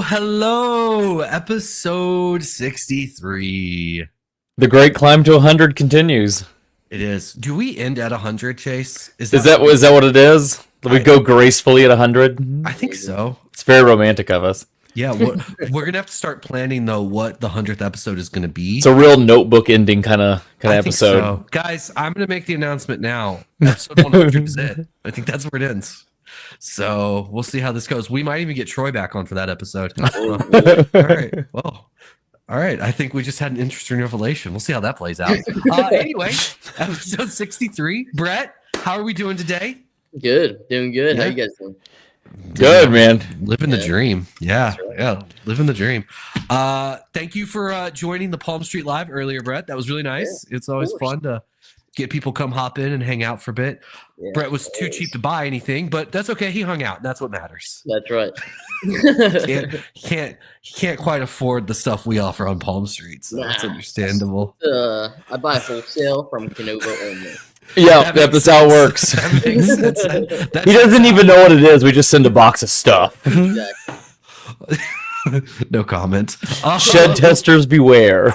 Hello, episode 63. The great climb to 100 continues. It is. Do we end at 100, Chase? Is that what it is? Do we go gracefully at 100? I think so. It's very romantic of us. Yeah, we're going to have to start planning, though, what the 100th episode is going to be. It's a real notebook ending kind of episode. So. Guys, I'm going to make the announcement now. Episode 100 is it. I think that's where it ends. So we'll see how this goes. We might even get Troy back on for that episode. All right. Well, all right. I think we just had an interesting revelation. We'll see how that plays out. Anyway, episode 63. Brett, how are we doing today? Good. Doing good. Yeah. How you guys doing? Good, man. Living the dream. Yeah. Yeah. Living the dream. Thank you for joining the Palm Street Live earlier, Brett. That was really nice. Yeah, it's always fun to get people come hop in and hang out for a bit. Yeah, Brett was too cheap to buy anything, but that's okay. He hung out. That's what matters. That's right. He can't quite afford the stuff we offer on Palm Street, so that's understandable. I buy wholesale from Canova only. Yeah, that's how it works. That makes sense. He doesn't even know what it is. We just send a box of stuff. Exactly. No comment. Shed testers beware.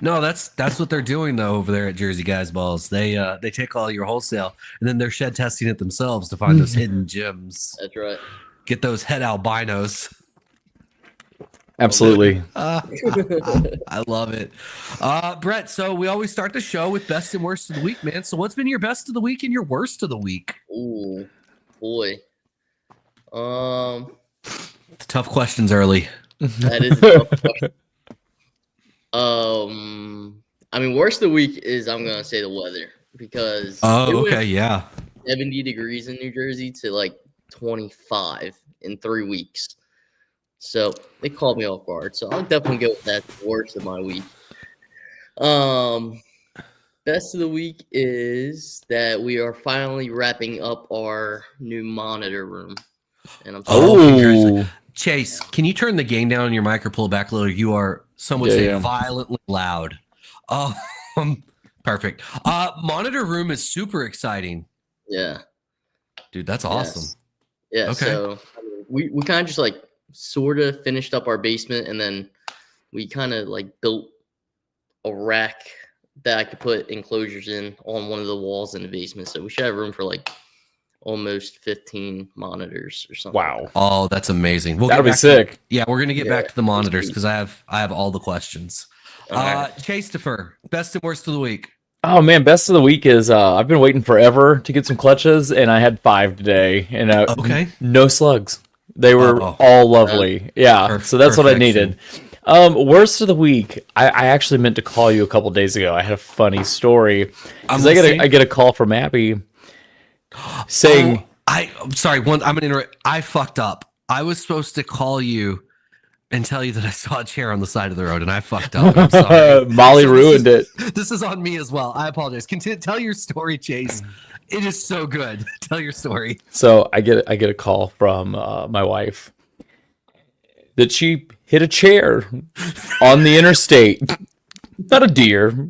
No, that's what they're doing though over there at Jersey Guys Balls. They take all your wholesale and then they're shed testing it themselves to find those hidden gems. That's right. Get those head albinos. Absolutely. I love it. Brett, so we always start the show with best and worst of the week, man. So what's been your best of the week and your worst of the week? Ooh, boy. Tough questions early. That is a tough question. I mean, worst of the week is I'm gonna say the weather because yeah, 70 degrees in New Jersey to like 25 in 3 weeks. So they called me off guard. So I'll definitely go with that worst of my week. Best of the week is that we are finally wrapping up our new monitor room. And I'm Chase, can you turn the gain down on your mic or pull it back a little? You are, some would say, violently loud. Perfect. Monitor room is super exciting. Yeah. Dude, that's awesome. Yes. Yeah. Okay. So we kind of just like sort of finished up our basement and then we kind of like built a rack that I could put enclosures in on one of the walls in the basement. So we should have room for like almost 15 monitors or something. Wow. Oh, that's amazing. That'll be sick. Yeah, we're gonna get back to the monitors because I have all the questions. Chase-topher, best and worst of the week. Oh man, best of the week is I've been waiting forever to get some clutches and I had 5 today and no slugs. They were all lovely. So that's what I needed. Worst of the week, I actually meant to call you a couple days ago. I had a funny story because I get a call from Abby saying, I'm sorry. I'm gonna interrupt. I fucked up. I was supposed to call you and tell you that I saw a chair on the side of the road, and I fucked up. I'm sorry. Molly ruined it. This is on me as well. I apologize. Continue. Tell your story, Chase. It is so good. Tell your story. So I get a call from my wife that she hit a chair on the interstate. Not a deer,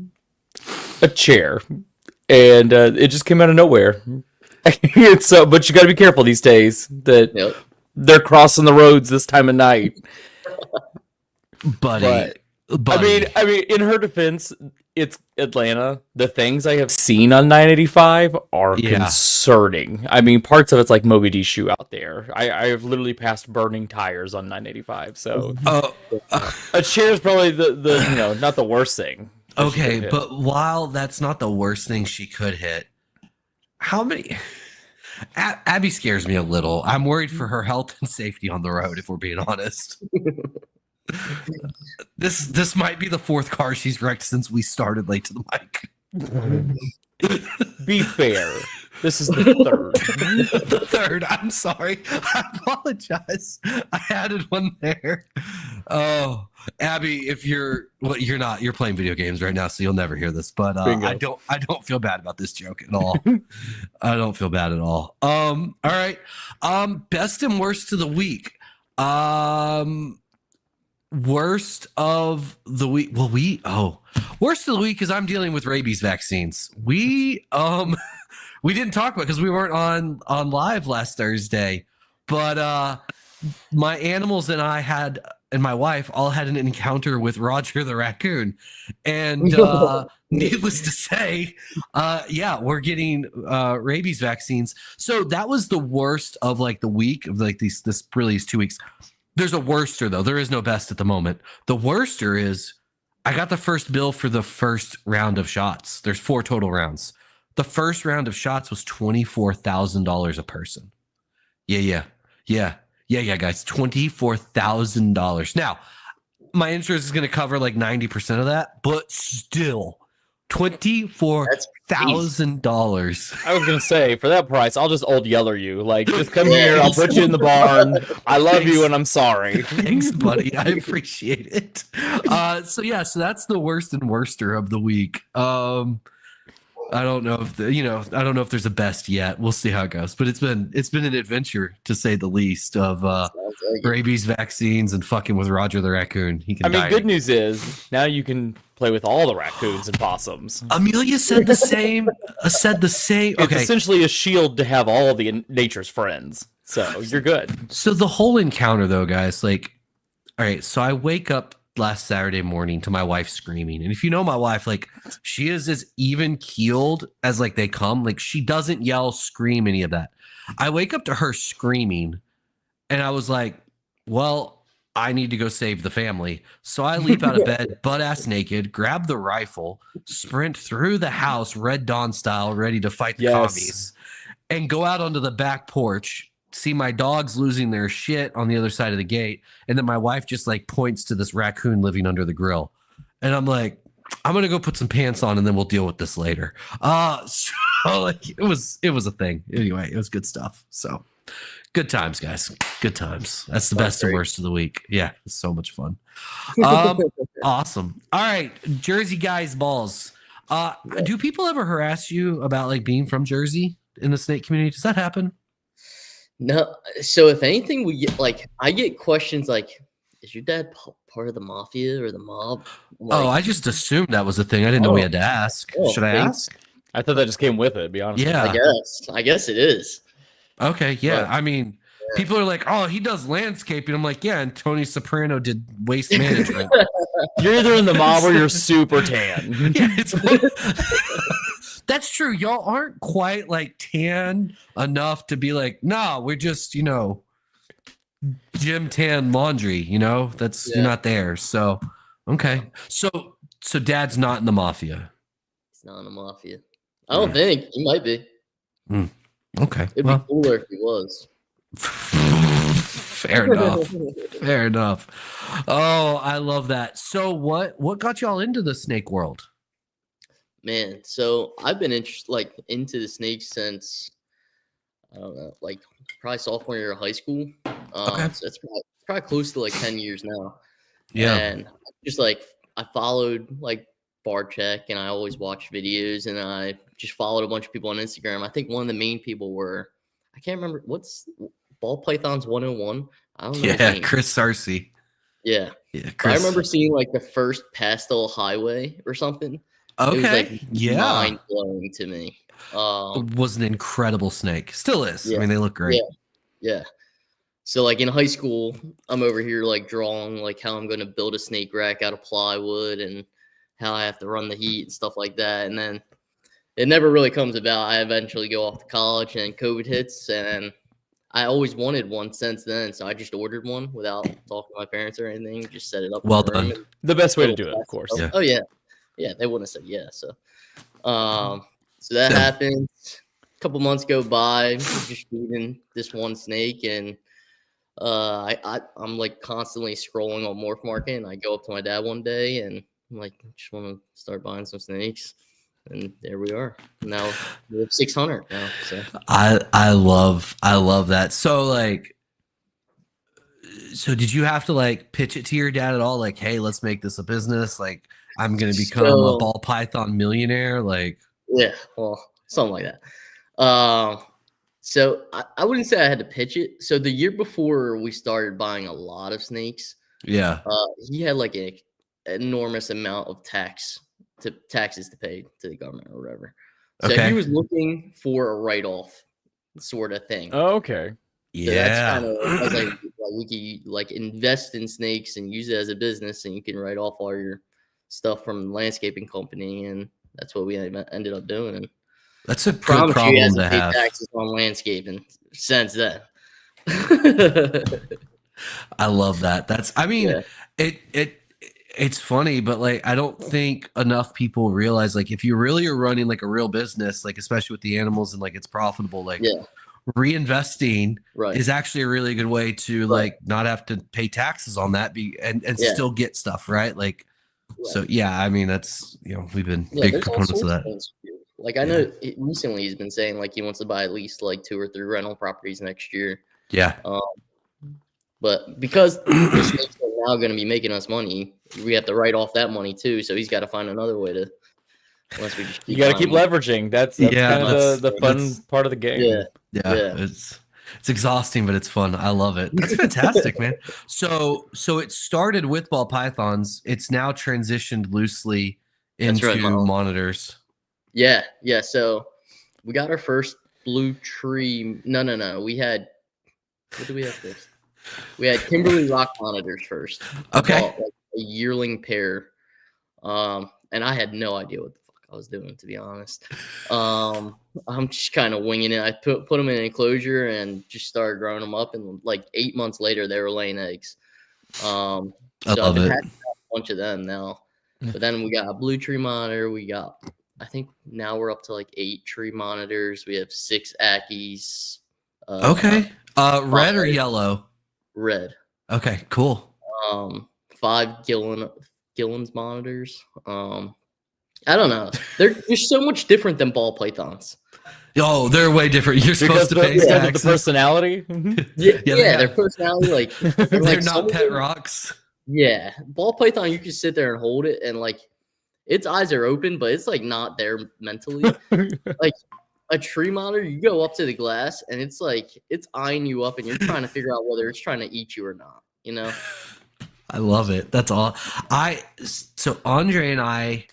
a chair, and it just came out of nowhere. But you got to be careful these days that they're crossing the roads this time of night, buddy. I mean, in her defense, it's Atlanta. The things I have seen on 985 are concerning. I mean, parts of it's like Mogadishu out there. I have literally passed burning tires on 985. So a chair is probably the not the worst thing. Okay, but while that's not the worst thing she could hit, how many? Abby scares me a little. I'm worried for her health and safety on the road, if we're being honest. This might be the 4th car she's wrecked since we started late to the mic. Be fair. This is the 3rd. The 3rd. I'm sorry. I apologize. I added one there. Oh, Abby, if you're not. You're playing video games right now, so you'll never hear this. But I don't feel bad about this joke at all. I don't feel bad at all. All right. Best and worst of the week. Worst of the week. Well, worst of the week is I'm dealing with rabies vaccines. We didn't talk about it because we weren't on live last Thursday, but my animals and I and my wife all had an encounter with Roger the raccoon, and needless to say, yeah, we're getting rabies vaccines. So that was the worst of like the week of like these 2 weeks. There's a worster though. There is no best at the moment. The worster is I got the first bill for the first round of shots. There's 4 total rounds. The first round of shots was $24,000 a person. Yeah, guys, $24,000. Now, my insurance is going to cover like 90% of that, but still, $24,000. I was going to say, for that price, I'll just old yeller you. Like, just come here, I'll put you in the barn. I love you, and I'm sorry. Thanks, buddy. I appreciate it. So that's the worst and worster of the week. I don't know if I don't know if there's a best yet. We'll see how it goes. But it's been an adventure to say the least of rabies vaccines and fucking with Roger the raccoon. He can. Good news is now you can play with all the raccoons and possums. Amelia said the same. Okay. It's essentially a shield to have all of the nature's friends. So you're good. So the whole encounter, though, guys, like, all right. So I wake up last Saturday morning to my wife screaming. And if you know my wife, like she is as even keeled as like they come. Like she doesn't yell, scream, any of that. I wake up to her screaming and I was like, well, I need to go save the family. So I leap out of bed, butt ass naked, grab the rifle, sprint through the house, Red Dawn style, ready to fight the commies, and go out onto the back porch, see my dogs losing their shit on the other side of the gate, and then my wife just like points to this raccoon living under the grill, and I'm like, I'm gonna go put some pants on and then we'll deal with this later. So like it was a thing. Anyway, it was good stuff. So good times, guys. Good times. That's the best and worst of the week. Yeah, it's so much fun. Awesome. All right, Jersey guys balls. Do people ever harass you about like being from Jersey in the snake community? Does that happen? No. So if anything, I get questions like, is your dad part of the mafia or the mob? Like, I just assumed that was a thing. I didn't know we had to ask. Should I ask? I thought that just came with it, to be honest. Yeah. I guess it is. Okay. Yeah. I mean, people are like, oh, he does landscaping. I'm like, yeah. And Tony Soprano did waste management. You're either in the mob or you're super tan. Yeah, that's true. Y'all aren't quite like tan enough to be like, nah, we're just, gym tan laundry, you're not there. So, okay. So dad's not in the mafia. He's not in the mafia. I don't think he might be. Okay. It'd be cooler if he was. Fair enough. Fair enough. Oh, I love that. So what got y'all into the snake world? Man, so I've been into the snakes since I don't know, like probably sophomore year of high school. Okay. So it's probably close to like 10 years now. Yeah. And just like I followed like Barcheck and I always watched videos and I just followed a bunch of people on Instagram. I think one of the main people were, I can't remember, what's Ball Pythons 101? I don't know. Yeah, Chris Sarcy. Yeah. Chris. I remember seeing like the first Pastel Highway or something. Okay. It was mind blowing to me. It was an incredible snake. Still is. Yeah. I mean, they look great. Yeah. So like in high school, I'm over here like drawing like how I'm going to build a snake rack out of plywood and how I have to run the heat and stuff like that. And then it never really comes about. I eventually go off to college and COVID hits, and I always wanted one since then. So I just ordered one without talking to my parents or anything. Just set it up. Well done. The best way to do it, of course. Yeah. Oh yeah. Yeah, they wouldn't have said yeah. So, so that happens. A couple months go by, just feeding this one snake, and I'm like constantly scrolling on Morph Market, and I go up to my dad one day, and I'm like, just want to start buying some snakes, and there we are. Now we have 600 now. So I love that. So did you have to like pitch it to your dad at all? Like, hey, let's make this a business. Like, I'm going to become a ball python millionaire. Like, yeah, well, something like that. So I wouldn't say I had to pitch it. So the year before we started buying a lot of snakes, yeah, he had like an enormous amount of taxes to pay to the government or whatever. So he was looking for a write-off sort of thing. Oh, okay. So that's kind of, I was like we could like invest in snakes and use it as a business, and you can write off all your stuff from the landscaping company, and that's what we ended up doing. And that's a good problem to have. Taxes on landscaping since then. I love that. It's funny, but like I don't think enough people realize, like, if you really are running like a real business, like especially with the animals and like it's profitable, like reinvesting is actually a really good way to like not have to pay taxes on that and still get stuff, right? Like so I mean that's we've been big proponents of that. Like I know recently he's been saying like he wants to buy at least like 2 or 3 rental properties next year. Yeah. But because the snakes are now going to be making us money, we have to write off that money too. So he's got to find another way to. Unless we just you got to keep leveraging. That's kind of the fun part of the game. Yeah. It's exhausting, but it's fun. I love it. That's fantastic, man. So it started with ball pythons. It's now transitioned loosely into monitors. Yeah. So we got our first blue tree. No. We had. What do we have first? We had Kimberly Rock monitors first. Okay. Like a yearling pair. And I had no idea what the fuck I was doing, to be honest. I'm just kind of winging it. I put them in an enclosure and just started growing them up. And like 8 months later, they were laying eggs. I love it. Had a bunch of them now. But then we got a blue tree monitor. I think now we're up to like 8 tree monitors. We have 6 Ackies. Okay. Red or yellow? Red. Okay, cool. 5 Gillen's monitors. I don't know. They're so much different than ball pythons. Oh, they're way different. You're supposed to pay taxes. The personality. Their personality, like they're like not pet rocks. Yeah, ball python, you can sit there and hold it, and like its eyes are open, but it's like not there mentally. Like a tree monitor, you go up to the glass, and it's like it's eyeing you up, and you're trying to figure out whether it's trying to eat you or not. I love it. That's all. So Andre and I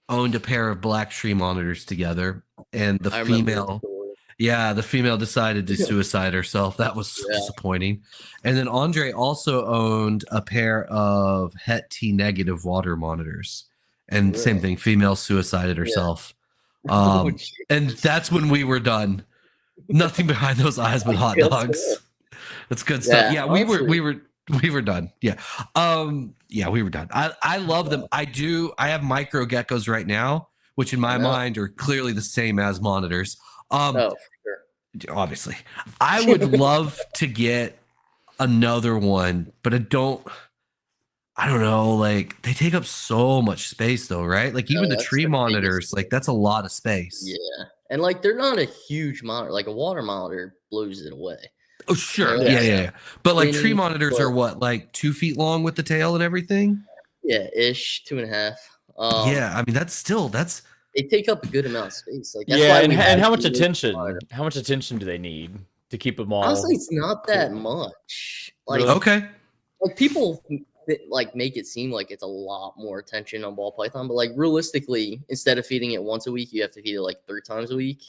owned a pair of black tree monitors together, and the female decided to suicide herself. That was disappointing. And then Andre also owned a pair of Het T negative water monitors, and same thing, female suicided herself. And that's when we were done. Nothing behind those eyes but hot dogs. That's good stuff. Yeah, we were done. Yeah. We were done. I love them. I have micro geckos right now, which in my mind are clearly the same as monitors. For sure. Obviously. I would love to get another one, but I don't know, like they take up so much space though, right? Like even the tree monitors, like that's a lot of space. Yeah. And like they're not a huge monitor, like a water monitor blows it away. Oh, sure. Yeah. But like tree monitors are what, like 2 feet long with the tail and everything? Yeah, ish, 2.5. I mean, they take up a good amount of space. Like that's and how much attention? How much attention do they need to keep them all? Honestly, it's not that much. Like like people like make it seem like it's a lot more attention on ball python, but like realistically, instead of feeding it once a week, you have to feed it like 3 times a week.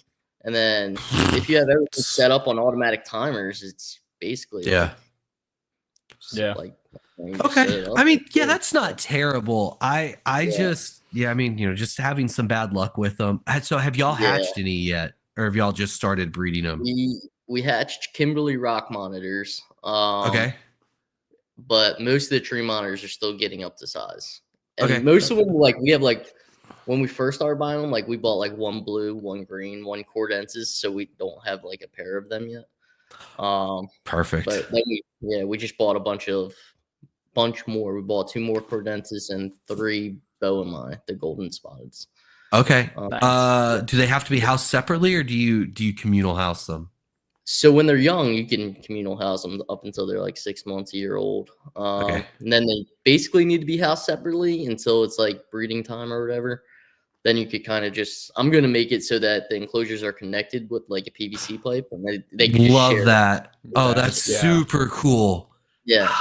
And then if you have everything set up on automatic timers, it's basically like okay. I mean, that's not terrible. I just just having some bad luck with them. So have y'all hatched any yet, or have y'all just started breeding them? We hatched Kimberly Rock monitors. Okay. But most of the tree monitors are still getting up to size. And most of them, like we have like when we first started buying them, like we bought like 1 blue, 1 green, 1 cordensis, so we don't have like a pair of them yet. Perfect. But then we just bought a bunch more. We bought 2 more cordensis and 3 Boehmei, the golden spotteds. Okay. Do they have to be housed separately, or do you communal house them? So when they're young, you can communal house them up until they're like 6 months, a year old. And then they basically need to be housed separately until it's like breeding time or whatever. Then you could kind of I'm going to make it so that the enclosures are connected with like a PVC pipe, and they can love that. Oh, that's super cool. Yeah.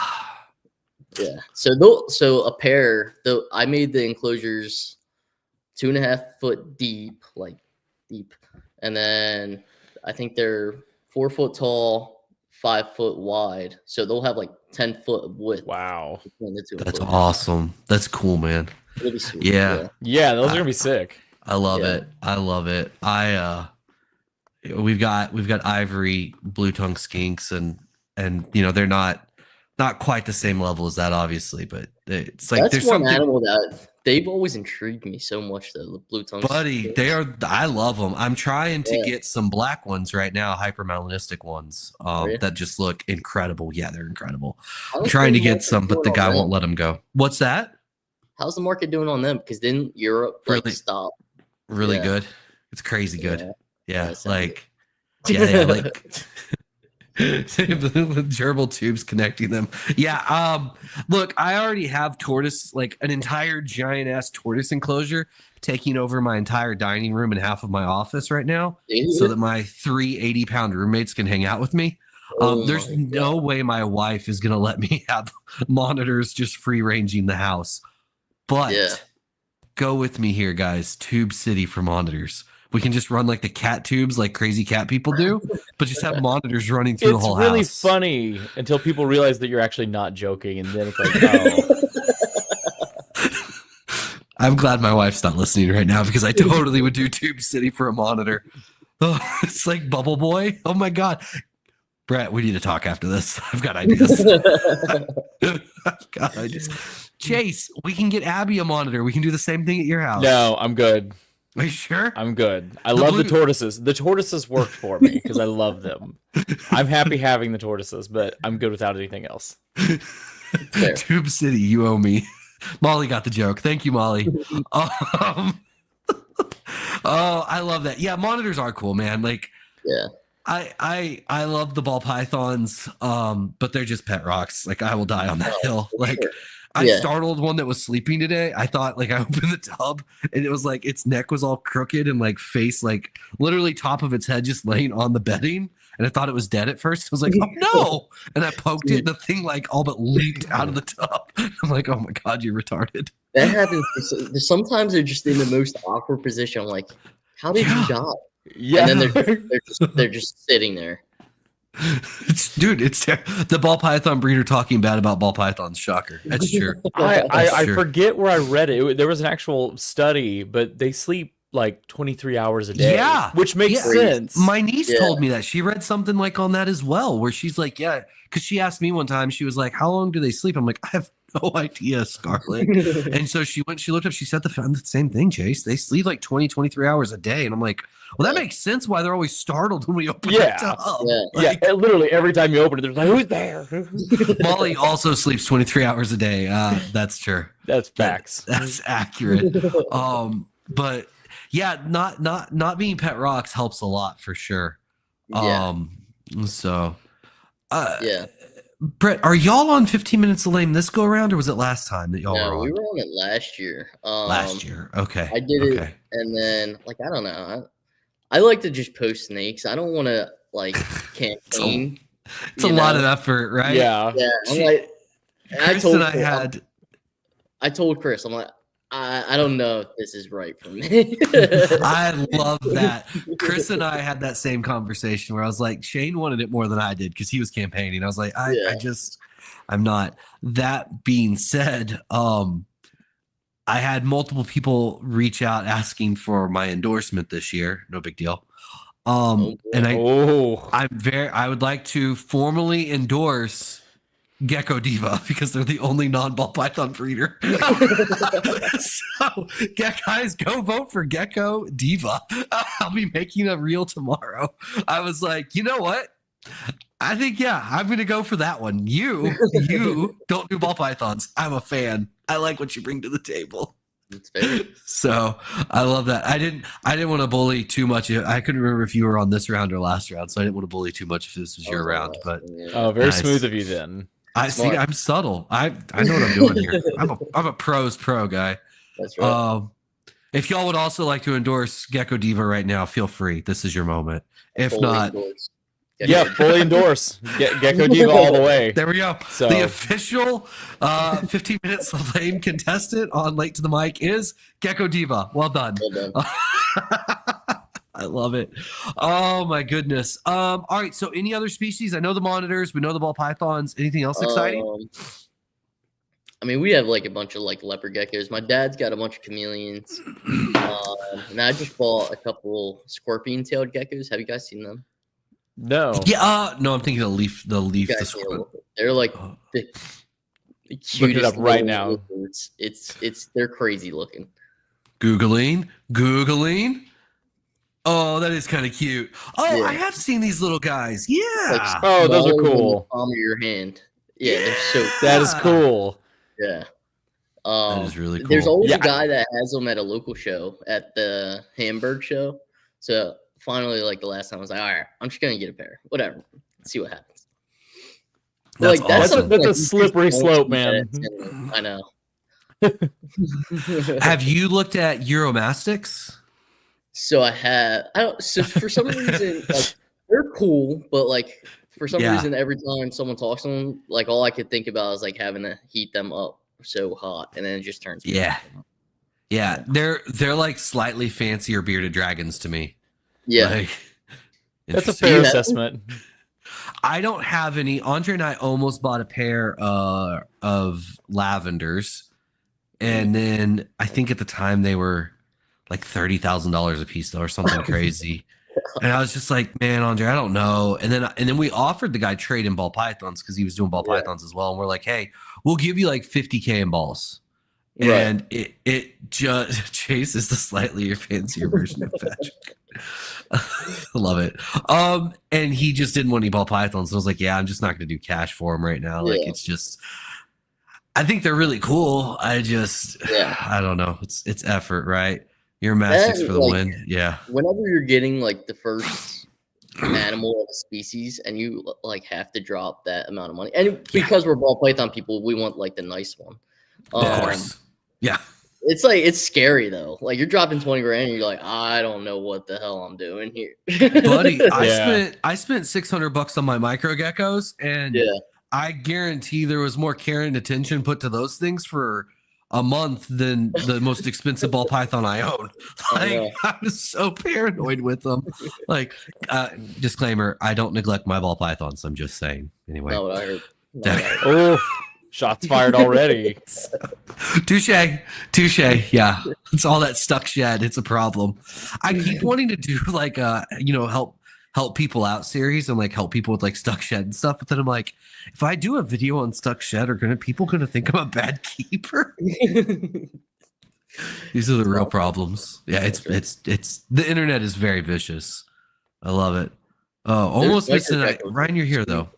Yeah. So a pair, I made the enclosures 2.5 foot deep, and then I think they're 4 foot tall, 5 foot wide, so they'll have like 10 foot of width. Wow, that's awesome. That's cool, man. It'll be sweet. Yeah, those are gonna be sick. I love it. I love it. We've got ivory blue tongue skinks, and they're not quite the same level as that, obviously, but it's like there's one animal that they've always intrigued me so much, though. The blue tongue, buddy, I love them. I'm trying to get some black ones right now, hypermelanistic ones, that just look incredible. Yeah, they're incredible. I'm trying to get some, but the guy won't let them go. What's that? How's the market doing on them? Because didn't Europe really stop? Really good. It's crazy good. Yeah, like the gerbil tubes connecting them. Yeah. Look, I already have tortoise, like an entire giant ass tortoise enclosure taking over my entire dining room and half of my office right now, so that my 3 80-pound roommates can hang out with me. There's no way my wife is gonna let me have monitors just free ranging the house. But go with me here, guys. Tube City for monitors. We can just run like the cat tubes, like crazy cat people do, but just have monitors running through the whole house. It's really funny until people realize that you're actually not joking, and then it's like, oh. I'm glad my wife's not listening right now, because I totally would do Tube City for a monitor. Oh, it's like Bubble Boy. Oh my God. Brett, we need to talk after this. I've got ideas. Chase, we can get Abby a monitor. We can do the same thing at your house. No, I'm good. Are you sure? I'm good. I love the tortoises. The tortoises work for me because I love them. I'm happy having the tortoises, but I'm good without anything else. Tube City, you owe me. Molly got the joke. Thank you, Molly. Oh, I love that. Yeah, monitors are cool, man. Like, I love the ball pythons, but they're just pet rocks. Like, I will die on that hill. Like, I startled one that was sleeping today. I thought, like, I opened the tub and it was like its neck was all crooked and like face, like literally top of its head just laying on the bedding. And I thought it was dead at first. I was like, oh no. And I poked it and the thing like all but leaped out of the tub. I'm like, oh my God, you're retarded. That happens. Sometimes they're just in the most awkward position. I'm like, how did you die? Yeah. And then they're just sitting there. Dude, it's the ball python breeder talking bad about ball pythons. Shocker. That's true. I forget where I read it. There was an actual study, but they sleep like 23 hours a day. Yeah, which makes sense. My niece told me that. She read something like on that as well, where she's like, yeah, because she asked me one time, she was like, how long do they sleep? I'm like, I have no idea, Scarlett. And so she looked up, she said the same thing, Chase. They sleep like 23 hours a day. And I'm like, well, that makes sense why they're always startled when we open the tub. Literally every time you open it, there's like, who's there? Molly also sleeps 23 hours a day. That's true. That's facts. That's accurate. But yeah, not being pet rocks helps a lot for sure. Brett, are y'all on 15 Minutes of Lame this go around, or was it last time that y'all were on? We were on it last year. Last year, okay. I did it, and then like I don't know. I like to just post snakes. I don't want to like campaign. It's a lot of effort, right? Yeah. I'm like, I told Chris, I'm like, I don't know if this is right for me. I love that. Chris and I had that same conversation where I was like, Shane wanted it more than I did because he was campaigning. I was like, I'm not. That being said, I had multiple people reach out asking for my endorsement this year. No big deal. And I would like to formally endorse Gecko Diva because they're the only non-ball python breeder. So, guys, go vote for Gecko Diva. I'll be making a reel tomorrow. I was like, you know what? I think, I'm going to go for that one. You don't do ball pythons. I'm a fan. I like what you bring to the table. That's fair. So I love that. I didn't want to bully too much. I couldn't remember if you were on this round or last round, so I didn't want to bully too much if this was your round. But very smooth of you then. I see. I'm subtle. I know what I'm doing here. I'm a pro's pro guy. That's right. If y'all would also like to endorse Gecko Diva right now, feel free. This is your moment. If fully not, fully endorse Gecko Diva all the way. There we go. So the official 15 Minutes of Lame contestant on Late to the Mic is Gecko Diva. Well done. I love it. Oh my goodness. All right. So any other species? I know the monitors. We know the ball pythons. Anything else exciting? I mean, we have like a bunch of like leopard geckos. My dad's got a bunch of chameleons. And I just bought a couple scorpion-tailed geckos. Have you guys seen them? No. Yeah. No, I'm thinking the leaf. They're like the cutest. Look it up right now. They're crazy looking. Googling. Oh, that is kind of cute. Oh, yeah. I have seen these little guys. Yeah. Like, oh, those are cool. Palm of your hand. Yeah, they're so cool. That is cool. Yeah. That is really cool. There's always a guy that has them at a local show, at the Hamburg show. So finally, like the last time, I was like, all right, I'm just gonna get a pair. Whatever. Let's see what happens. That's like awesome. That's a slippery slope, man. I know. Have you looked at Euromastics? So I have. So for some reason, like they're cool, but like for some reason, every time someone talks to them, like all I could think about is like having to heat them up so hot, and then it just turns. Yeah, they're like slightly fancier bearded dragons to me. Yeah, like, that's a fair assessment. I don't have any. Andre and I almost bought a pair of lavenders, and then I think at the time they were like $30,000 a piece, though, or something crazy. And I was just like, man, Andre, I don't know. And then we offered the guy trade in ball pythons because he was doing ball pythons as well. And we're like, hey, we'll give you like 50K in balls. Right. And it just Chase is the slightly fancier version of Patrick. I love it. And he just didn't want any ball pythons. So I was like, yeah, I'm just not going to do cash for him right now. Like, it's just, I think they're really cool. I just, I don't know. It's effort, right? Euromastics for the win. Yeah. Whenever you're getting like the first animal of a species and you like have to drop that amount of money, and because we're ball python people, we want like the nice one. Of course. Yeah. It's like, it's scary though. Like you're dropping 20 grand and you're like, I don't know what the hell I'm doing here. Buddy, I spent $600 on my micro geckos, and I guarantee there was more care and attention put to those things for a month than the most expensive ball python I own. Like, I was so paranoid with them. Like, disclaimer, I don't neglect my ball pythons. I'm just saying. Anyway. No, I heard. Oh, shots fired already. Touche. Yeah. It's all that stuck shed. It's a problem. I keep wanting to do like help people out series and like help people with like stuck shed and stuff. But then I'm like, if I do a video on stuck shed, are people gonna think I'm a bad keeper? These are the real problems. Yeah, it's the internet is very vicious. I love it. Oh, almost missed it. Ryan, you're here though.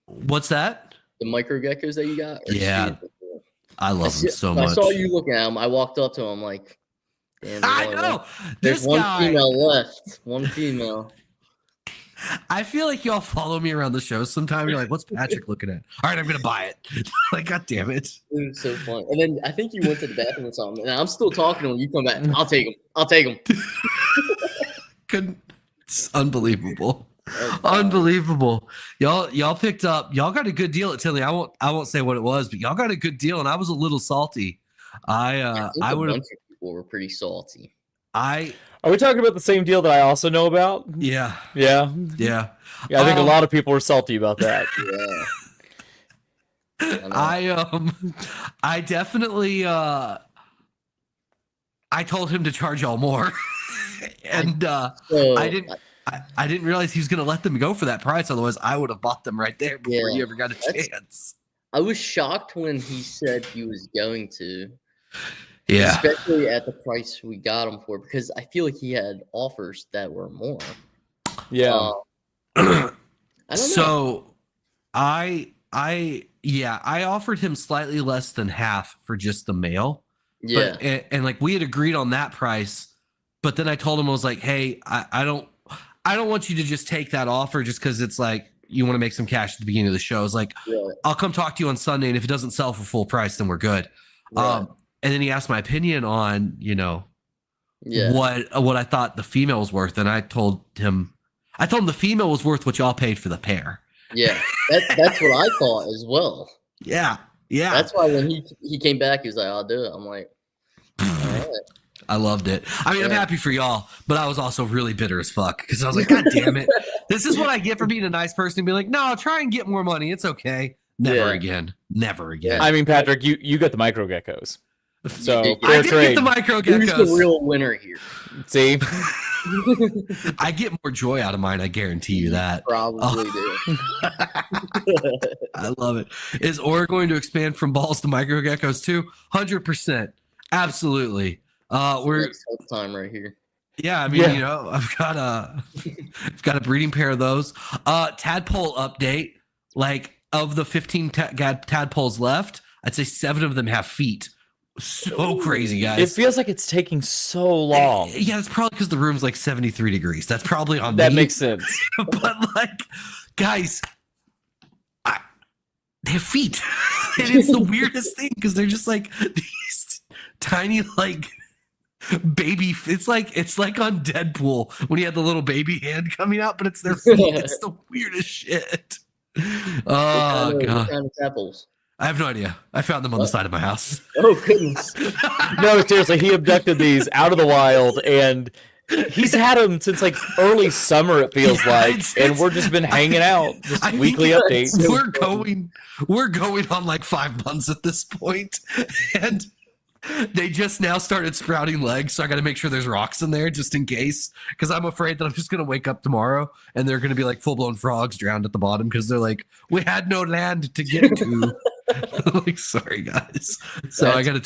What's that? The micro geckos that you got? Yeah. I love them so much. I saw you looking at them. I walked up to them like, damn, I know. There's one female left. One female. I feel like y'all follow me around the show sometime. You're like, what's Patrick looking at? All right, I'm going to buy it. Like, God damn it. It was so fun. And then I think you went to the bathroom or something. And I'm still talking to him. You come back. I'll take him. It's unbelievable. Unbelievable. Y'all picked up. Y'all got a good deal at Tinley. I won't say what it was, but y'all got a good deal. And I was a little salty. I would have. People were pretty salty. Are we talking about the same deal that I also know about? Yeah. I think a lot of people were salty about that. I definitely I told him to charge y'all more, and I didn't realize he was going to let them go for that price. Otherwise, I would have bought them right there before you ever got a chance. I was shocked when he said he was going to. Yeah, especially at the price we got him for, because I feel like he had offers that were more. Yeah. I don't know. I offered him slightly less than half for just the male. Yeah, but, and like we had agreed on that price, but then I told him, I was like, hey, I don't want you to just take that offer just because it's like you want to make some cash at the beginning of the show. I was like, I'll come talk to you on Sunday, and if it doesn't sell for full price, then we're good. Right. And then he asked my opinion on, what I thought the female was worth. And I told him the female was worth what y'all paid for the pair. Yeah, that's what I thought as well. Yeah. That's why when he came back, he was like, I'll do it. I'm like, all right. I loved it. I mean, I'm happy for y'all, but I was also really bitter as fuck because I was like, God damn it. This is what I get for being a nice person and be like, no, try and get more money. It's okay. Never again. Never again. I mean, Patrick, you got the micro geckos. So I did get the micro geckos. Who's the real winner here? See? I get more joy out of mine, I guarantee you that. Probably do. I love it. Is Aura going to expand from balls to micro geckos too? 100%. Absolutely. We're time right here. Yeah, I mean, you know, I've got a breeding pair of those. Tadpole update. Like of the 15 tadpoles left, I'd say 7 of them have feet. So crazy, guys. It feels like it's taking so long. Yeah, it's probably because the room's like 73 degrees. That's probably on that me. Makes sense. But like, guys, they have feet. And it's the weirdest thing because they're just like these tiny like baby. It's like on Deadpool when he had the little baby hand coming out, but it's their feet. It's the weirdest shit. Oh god. What kind of tadpoles? I have no idea. I found them on the side of my house. Oh, goodness. No, seriously, he abducted these out of the wild, and he's had them since like early summer, it feels like, and we're just been hanging out, just weekly updates. We're going on like 5 months at this point, and they just now started sprouting legs, so I got to make sure there's rocks in there just in case, because I'm afraid that I'm just going to wake up tomorrow and they're going to be like full-blown frogs drowned at the bottom because they're like, we had no land to get to. Like, sorry guys. So I got to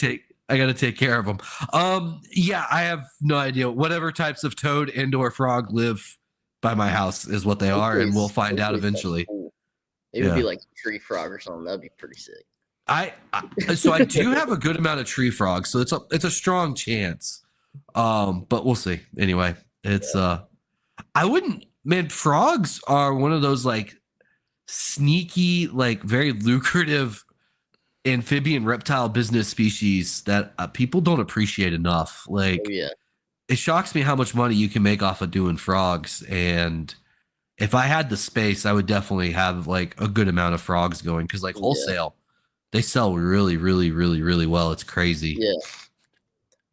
take care of them. Yeah, I have no idea. Whatever types of toad and/or frog live by my house is what they are, and we'll find out eventually. Cool. It would be like tree frog or something. That'd be pretty sick. So I do have a good amount of tree frogs, so it's a strong chance. But we'll see. Anyway, it's frogs are one of those like sneaky, like very lucrative amphibian reptile business species that people don't appreciate enough. Like, it shocks me how much money you can make off of doing frogs. And if I had the space, I would definitely have like a good amount of frogs going, because like wholesale, they sell really, really, really, really well. It's crazy. Yeah.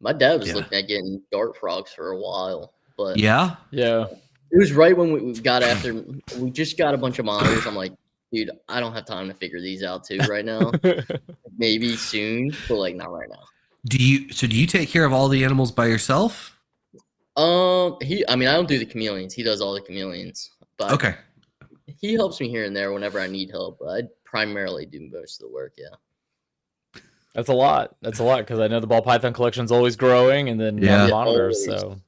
My dad was looking at getting dart frogs for a while, but yeah. It was right when we just got a bunch of monitors. I'm like, dude, I don't have time to figure these out too right now. Maybe soon, but like not right now. Do you take care of all the animals by yourself? I don't do the chameleons. He does all the chameleons. But he helps me here and there whenever I need help. But I primarily do most of the work. Yeah. That's a lot. Because I know the ball python collection's always growing, and then monitors. Always. So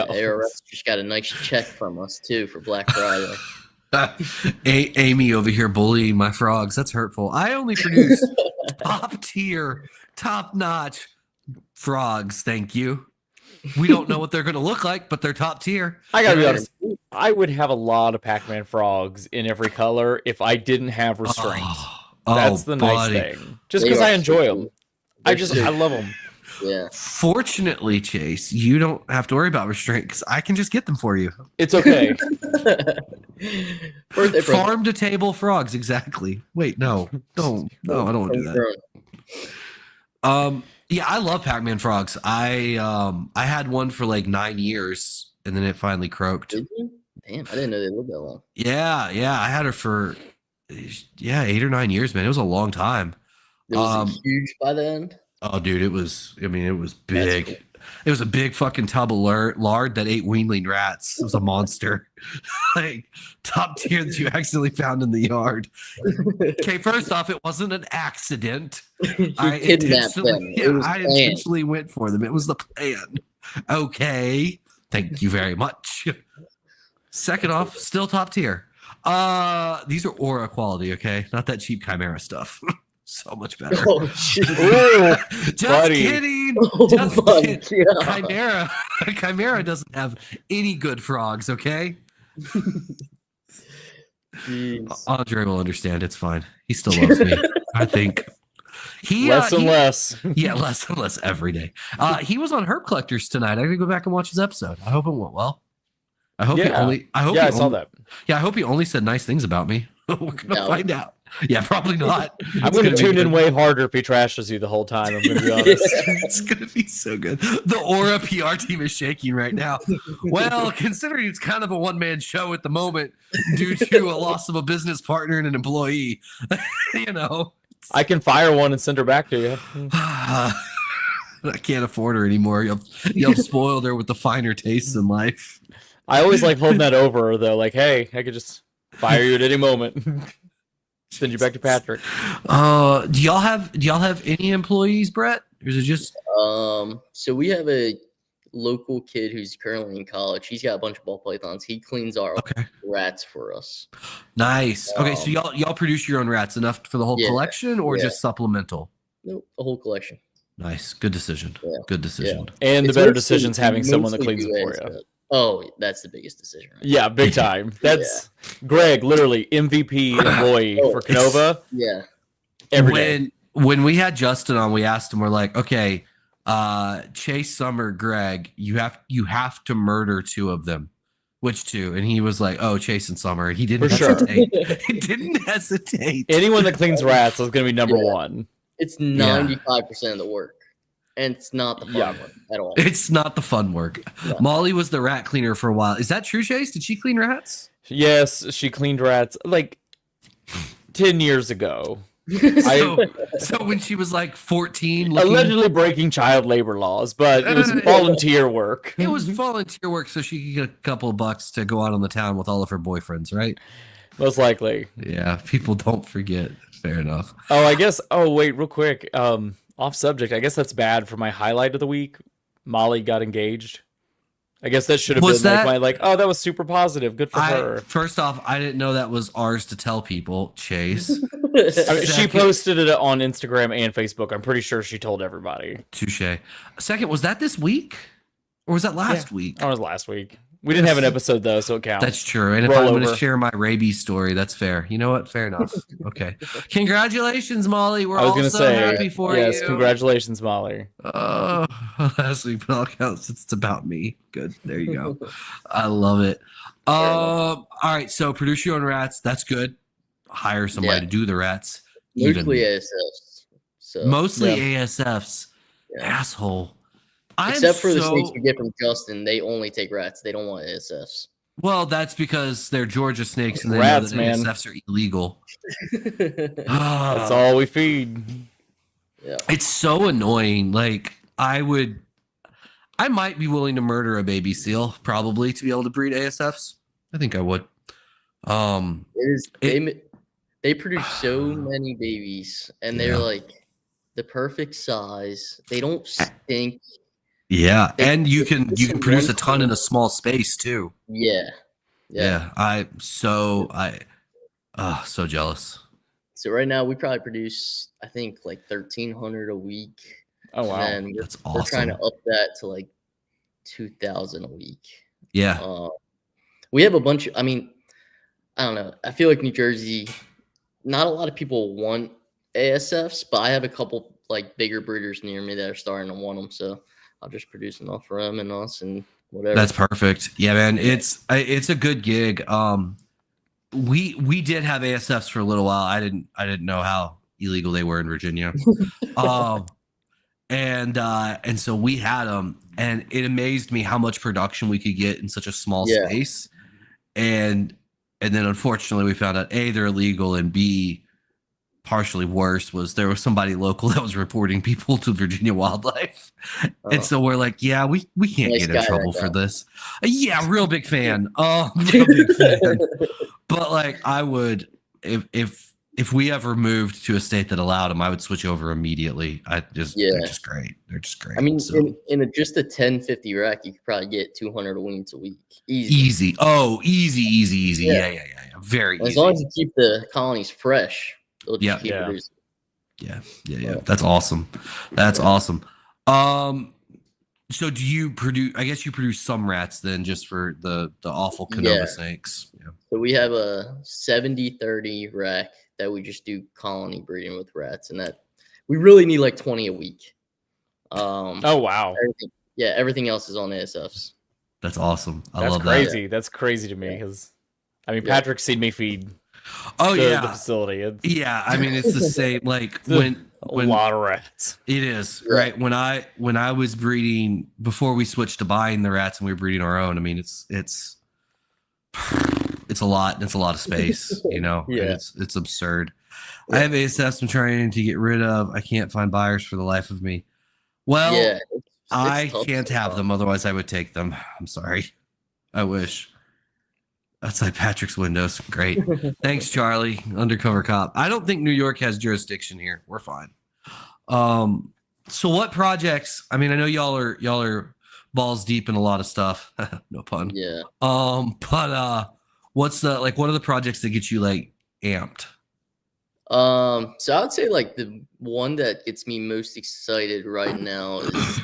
ARS just got a nice check from us too for Black Friday. Amy over here bullying my frogs. That's hurtful. I only produce top tier, top notch frogs. Thank you. We don't know what they're going to look like, but they're top tier. I gotta be honest. I would have a lot of Pac-Man frogs in every color if I didn't have restraint. That's the nice thing. Just because I enjoy them. I love them. Yeah. Fortunately, Chase, you don't have to worry about restraint because I can just get them for you. It's okay. Farm to table frogs, exactly. Wait, no, I don't want to do that. Yeah, I love Pac-Man frogs. I had one for like 9 years, and then it finally croaked. Damn, I didn't know they lived that long. Yeah, I had her for 8 or 9 years, man. It was a long time. It was huge by the end. Oh, dude, it was big. Cool. It was a big fucking tub of lard that ate weanling rats. It was a monster. Like, top tier that you accidentally found in the yard. Okay, first off, it wasn't an accident. I intentionally went for them. It was the plan. Okay. Thank you very much. Second off, still top tier. These are Aura quality, okay? Not that cheap Chimera stuff. So much better. Oh, shit. Just kidding. Just kidding. Chimera doesn't have any good frogs, okay? Andre will understand. It's fine. He still loves me, I think. Less and less. Yeah, less and less every day. He was on Herb Collectors tonight. I gotta go back and watch his episode. I hope it went well. I hope I saw that. Yeah, I hope he only said nice things about me. We're gonna find out. Yeah, probably not. I'm going to tune in way harder if he trashes you the whole time. I'm going to be honest. It's going to be so good. The Aura PR team is shaking right now. Well, considering it's kind of a one-man show at the moment due to a loss of a business partner and an employee, you know. I can fire one and send her back to you. I can't afford her anymore. You've spoiled her with the finer tastes in life. I always like holding that over, though. Like, hey, I could just fire you at any moment. Send you back to Patrick. Do y'all have any employees, Brett? Or is it just so we have a local kid who's currently in college. He's got a bunch of ball pythons. He cleans our rats for us. Nice. Okay, so y'all produce your own rats, enough for the whole collection or just supplemental? Nope, a whole collection. Nice. Good decision. Yeah. Good decision. Yeah. And the better decision's having someone that cleans it for you. Oh, that's the biggest decision. Right? Yeah, big time. That's Greg, literally MVP employee for Canova. Yeah. Every day. When we had Justin on, we asked him, we're like, okay, Chase, Summer, Greg, you have to murder two of them. Which two? And he was like, oh, Chase and Summer. And he didn't hesitate. He didn't hesitate. Anyone that cleans rats is going to be number one. It's 95% of the work. And it's not the fun work at all. It's not the fun work. Yeah. Molly was the rat cleaner for a while. Is that true, Chase? Did she clean rats? Yes, she cleaned rats like 10 years ago. So when she was like 14, allegedly breaking child labor laws, but it was volunteer work. It was volunteer work, so she could get a couple of bucks to go out on the town with all of her boyfriends, right? Most likely. Yeah, people don't forget. Fair enough. Oh, I guess. Oh, wait, real quick. Off subject. I guess that's bad for my highlight of the week. Molly got engaged. I guess that should have been that was super positive. Good for her. First off, I didn't know that was ours to tell people, Chase. She posted it on Instagram and Facebook. I'm pretty sure she told everybody. Touche. Second, was that this week? Or was that last week? That was last week. We didn't have an episode, though, so it counts. That's true. And if I'm going to share my rabies story, that's fair. You know what? Fair enough. Okay. Congratulations, Molly. We're all so happy for you. Yes, congratulations, Molly. Last week, but all counts, it's about me. Good. There you go. I love it. All right. So produce your own rats. That's good. Hire somebody to do the rats. Mostly ASFs. Mostly ASFs. Asshole. Except for the snakes we get from Justin, they only take rats. They don't want ASFs. Well, that's because they're Georgia snakes and they rats, know that ASFs are illegal. That's all we feed. Yeah. It's so annoying. Like I might be willing to murder a baby seal probably to be able to breed ASFs. I think I would. They produce so many babies and they're like the perfect size. They don't stink. Yeah, and you can produce a ton in a small space too. Yeah. So jealous. So right now we probably produce I think like 1,300 a week. Oh wow, and that's awesome. We're trying to up that to like 2,000 a week. Yeah. We have a bunch. I mean, I don't know. I feel like New Jersey, not a lot of people want ASFs, but I have a couple like bigger breeders near me that are starting to want them. So I'll just produce enough for them and us and whatever. That's perfect. Yeah, man. It's a good gig. We did have ASFs for a little while. I didn't know how illegal they were in Virginia. And so we had them, and it amazed me how much production we could get in such a small space. And then unfortunately we found out A, they're illegal, and B, partially worse was there was somebody local that was reporting people to Virginia Wildlife. And so we're like, yeah, we can't get in trouble for this. Yeah, real big fan. Real big fan. But like I would, if we ever moved to a state that allowed them, I would switch over immediately. They're just great. They're just great. I mean, in just a 1050 rack, you could probably get 200 weans a week. Easy. Oh, easy. Yeah. Very easy. As long as you keep the colonies fresh. Yeah. That's awesome. So do you produce? I guess you produce some rats then, just for the awful Canova snakes. Yeah. So we have a 70-30 rack that we just do colony breeding with rats, and that we really need like 20 a week. Oh wow. Everything else is on ASFs. That's awesome. I That's love crazy. that. That's crazy to me because I mean Patrick's seen me feed Oh yeah, the facility. Yeah, I mean it's the same. Like when a lot of rats. It is right. When I was breeding before we switched to buying the rats and we were breeding our own. I mean it's a lot. And it's a lot of space. You know. Yeah. It's absurd. Yeah. I have ASFs I'm trying to get rid of. I can't find buyers for the life of me. Well, yeah, I can't have them. Otherwise, I would take them. I'm sorry. I wish. Outside Patrick's windows. Great. Thanks, Charlie. Undercover cop. I don't think New York has jurisdiction here. We're fine. So what projects? I mean, I know y'all are balls deep in a lot of stuff. No pun. Yeah. But what are the projects that get you like amped? So I would say like the one that gets me most excited right now is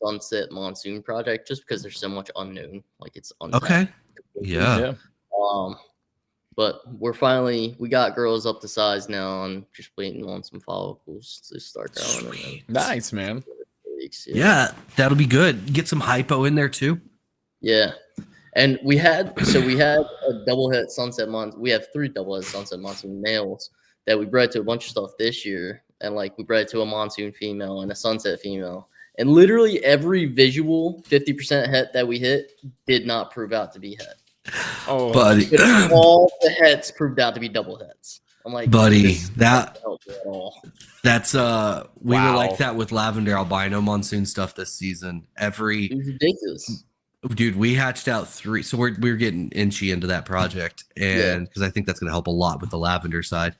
Sunset Monsoon Project, just because there's so much unknown. Like it's untapped. Okay. Yeah. But we got girls up to size now and just waiting on some follicles to start growing. Nice, man. Yeah, that'll be good. Get some hypo in there too. Yeah. And we had a double head Sunset Monsoon. We have 3 double head Sunset Monsoon males that we bred to a bunch of stuff this year. And like we bred to a monsoon female and a sunset female. And literally every visual 50% het that we hit did not prove out to be het. Oh, buddy! All the heads proved out to be double heads. I'm like, buddy, that's we were like that with lavender albino monsoon stuff this season. It was ridiculous, dude. We hatched out 3, so we're getting inchy into that project, and because I think that's going to help a lot with the lavender side.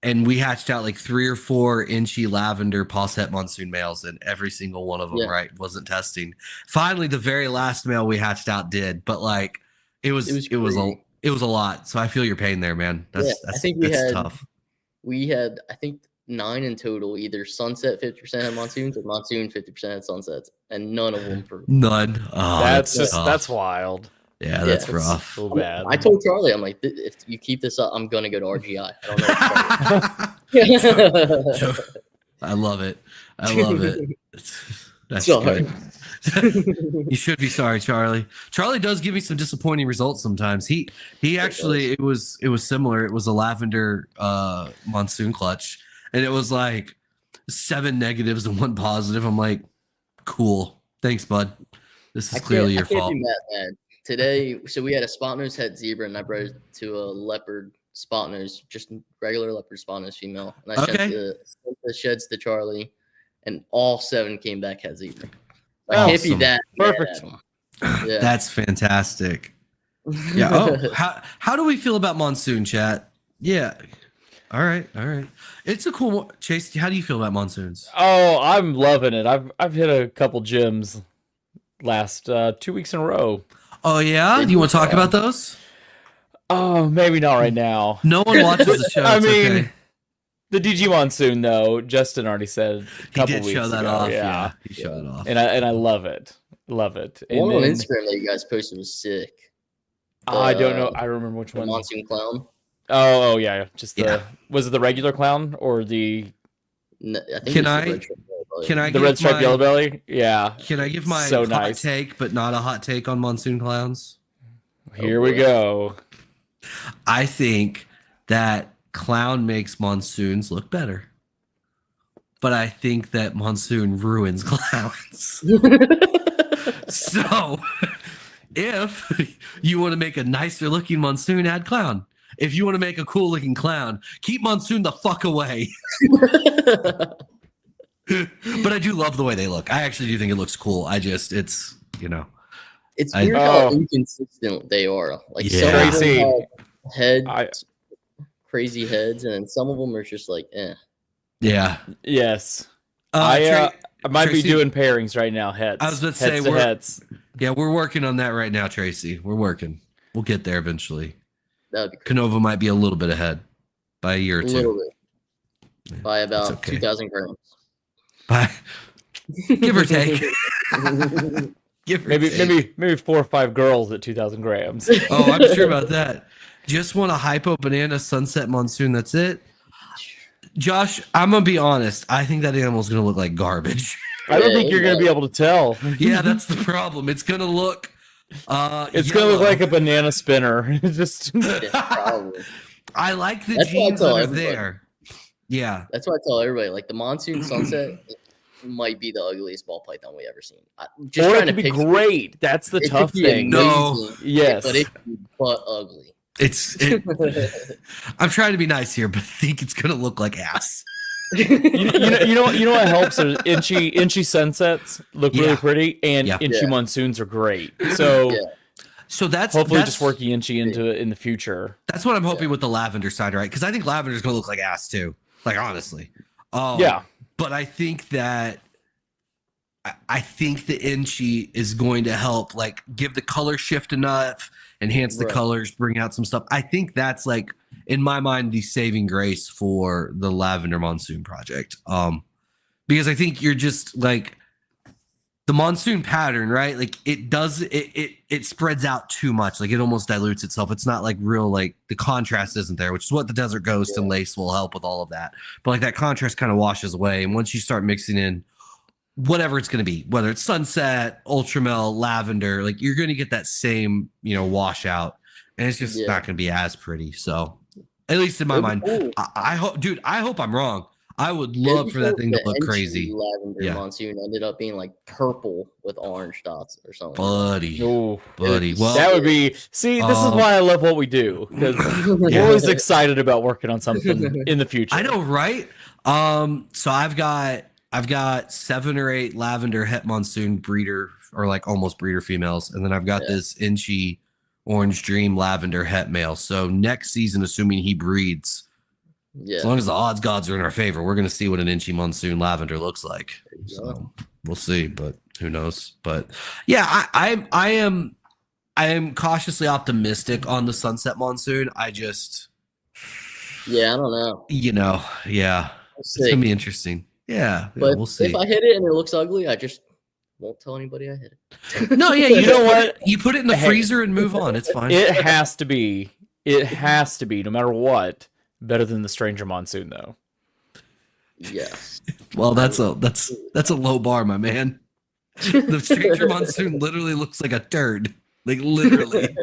And we hatched out like 3 or 4 inchy lavender Pauset monsoon males, and every single one of them wasn't testing. Finally, the very last male we hatched out did, but like it was a lot. So I feel your pain there, man. That's tough. We had I think 9 in total, either sunset 50% had monsoons or monsoon 50% had sunsets, and none of them proved. None. Oh, that's wild. Yeah, that's rough. So bad. I told Charlie, I'm like, if you keep this up, I'm gonna go to RGI. I don't know. I love it. That's good. You should be sorry, Charlie. Charlie does give me some disappointing results sometimes. He actually it was similar. It was a lavender monsoon clutch, and it was like 7 negatives and 1 positive. I'm like, cool. Thanks, bud. This is clearly your fault. Today, so we had a spot nose het zebra, and I bred it to a leopard spot nose, just regular leopard spot nose female. And I sent the sheds to Charlie, and all 7 came back het zebra. I can't be that perfect. Yeah. That's fantastic. Yeah. Oh, how do we feel about monsoon, chat? Yeah. All right. It's a cool Chase. How do you feel about monsoons? Oh, I'm loving it. I've hit a couple gyms last 2 weeks in a row. Oh yeah, do you want to talk about those? Oh, maybe not right now. No one watches the show. I mean, the DG Monsoon though. Justin already said a couple weeks show that ago. off. Yeah, he showed it off, and I love it. Love it. The one on Instagram that you guys posted was sick. I don't know. I remember which one. Monsoon clown. Oh yeah. Just was it the regular clown or the? No, I think the red stripe yellow belly? Yeah. Can I give my hot take, but not a hot take on monsoon clowns? Here we go. I think that clown makes monsoons look better, but I think that monsoon ruins clowns. So, if you want to make a nicer looking monsoon, add clown. If you want to make a cool looking clown, keep monsoon the fuck away. But I do love the way they look. I actually do think it looks cool. It's weird how inconsistent they are. Like some of them have crazy heads, and then some of them are just like, eh. Yeah. Yes. I might be doing pairings right now. Heads. I was about to say heads. Yeah, we're working on that right now, Tracy. We're working. We'll get there eventually. Canova might be a little bit ahead by a year or two. A little bit. By about 2,000 grams. Give or take. Maybe 4 or 5 girls at 2,000 grams. Oh, I'm sure about that. Just want a hypo banana sunset monsoon. That's it. Josh, I'm gonna be honest. I think that animal's gonna look like garbage. I don't think you're gonna be able to tell. Yeah, that's the problem. It's gonna look It's gonna look like a banana spinner. Just I like the jeans that are there. Yeah, that's what I tell everybody. Like the Monsoon Sunset might be the ugliest ball python we ever seen. Just or it could be great. That's the tough thing. No, yes, but it's ugly. I'm trying to be nice here, but I think it's gonna look like ass. you know what helps are inchy sunsets look really pretty, and inchy monsoons are great. So that's hopefully just working inchy into it in the future. That's what I'm hoping with the lavender side, right? Because I think lavender is gonna look like ass too. Like honestly, but I think that the inchy is going to help, like give the color shift enough, enhance the colors, bring out some stuff. I think that's like, in my mind, the saving grace for the lavender monsoon project. Because I think you're just like the monsoon pattern, right? Like it spreads out too much. Like it almost dilutes itself. It's not like real, like the contrast isn't there, which is what the Desert Ghost and Lace will help with all of that. But like that contrast kind of washes away. And once you start mixing in whatever it's going to be, whether it's sunset, ultramel, lavender, like you're going to get that same, washout, and it's just not going to be as pretty. So at least in my mind, I hope, dude, I hope I'm wrong. I would love for that thing to look crazy. Lavender monsoon ended up being like purple with orange dots or something. Buddy. Well, that would be. See, this is why I love what we do, because we're always excited about working on something in the future. I know, right? So I've got 7 or 8 lavender het monsoon breeder, or like almost breeder females, and then I've got this inchy orange dream lavender het male. So next season, assuming he breeds. As long as the odds gods are in our favor, we're going to see what an inchy monsoon lavender looks like. So we'll see, but who knows? But yeah, I am cautiously optimistic on the sunset monsoon. I don't know. It's going to be interesting. Yeah, but we'll see. If I hit it and it looks ugly, I just won't tell anybody I hit it. No, yeah, you know what? You put it in the freezer and move on. It's fine. It has to be, no matter what. Better than the Stranger Monsoon, though. Yes. Well, that's a low bar, my man. The Stranger Monsoon literally looks like a turd, like literally.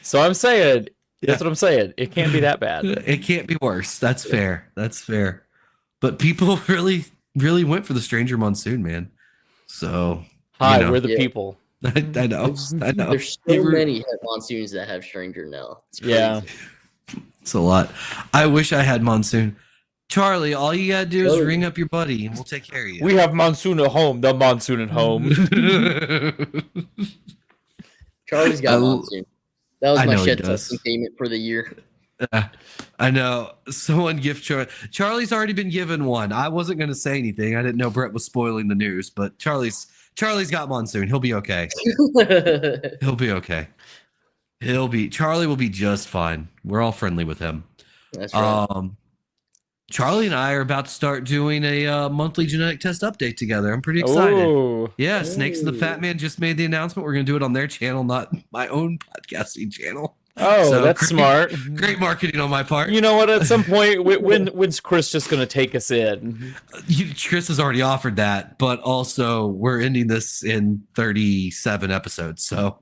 So I'm saying, that's what I'm saying. It can't be that bad. It can't be worse. That's fair. That's fair. But people really, really went for the Stranger Monsoon, man. So we're the people. I know. There's so many het monsoons that have Stranger now. It's crazy. Yeah. It's a lot. I wish I had monsoon. Charlie, all you gotta do is ring up your buddy and we'll take care of you. We have monsoon at home. The monsoon at home. Charlie's got monsoon. That was my shit testing payment for the year. I know. Someone gift Charlie. Charlie's already been given one. I wasn't gonna say anything. I didn't know Brett was spoiling the news, but Charlie's got monsoon. He'll be okay. He'll be okay. Charlie will be just fine. We're all friendly with him. That's right. Charlie and I are about to start doing a monthly genetic test update together. I'm pretty excited. Ooh. Yeah, Snakes and the Fat Man just made the announcement. We're going to do it on their channel, not my own podcasting channel. Oh, so that's smart. Great marketing on my part. You know what? At some point, when's Chris just going to take us in? Chris has already offered that, but also we're ending this in 37 episodes, so...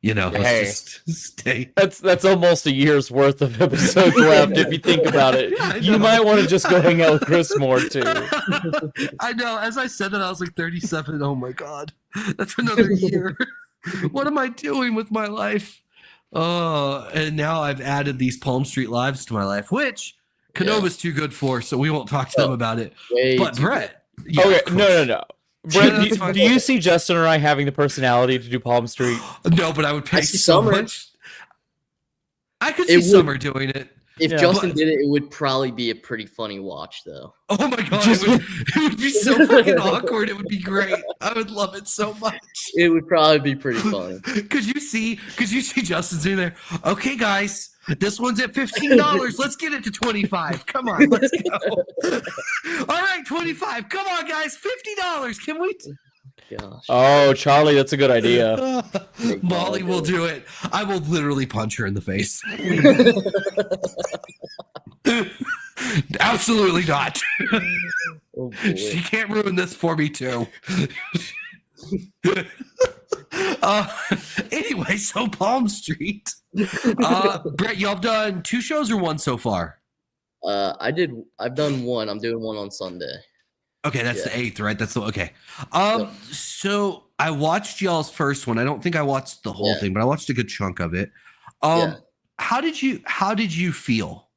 let's just stay. That's almost a year's worth of episodes left if you think about it. You might want to just go hang out with Chris more too. I know. As I said that, I was like 37. Oh my god, that's another year. What am I doing with my life? And now I've added these Palm Street Lives to my life, which Canova's too good for, so we won't talk to them about it. But Brett, no. Brett, do you see Justin or I having the personality to do Palm Street? No, but I would pay so much. I could see Summer doing it. If Justin did it, it would probably be a pretty funny watch, though. Oh my god, it would be so fucking awkward. It would be great. I would love it so much. It would probably be pretty funny. Could you see Justin sitting there? Okay, guys. This one's at $15. Let's get it to 25. Come on, let's go. All right, 25. Come on, guys. $50. Can we? Gosh. Oh, Charlie, that's a good idea. Molly will do it. I will literally punch her in the face. Absolutely not. Oh, she can't ruin this for me too. Anyway, so Palm Street. Brett, y'all done 2 shows or 1 so far? I've done 1. I'm doing 1 on Sunday. Okay, that's the 8th, right? That's the okay. So I watched y'all's first one. I don't think I watched the whole thing, but I watched a good chunk of it. How did you feel?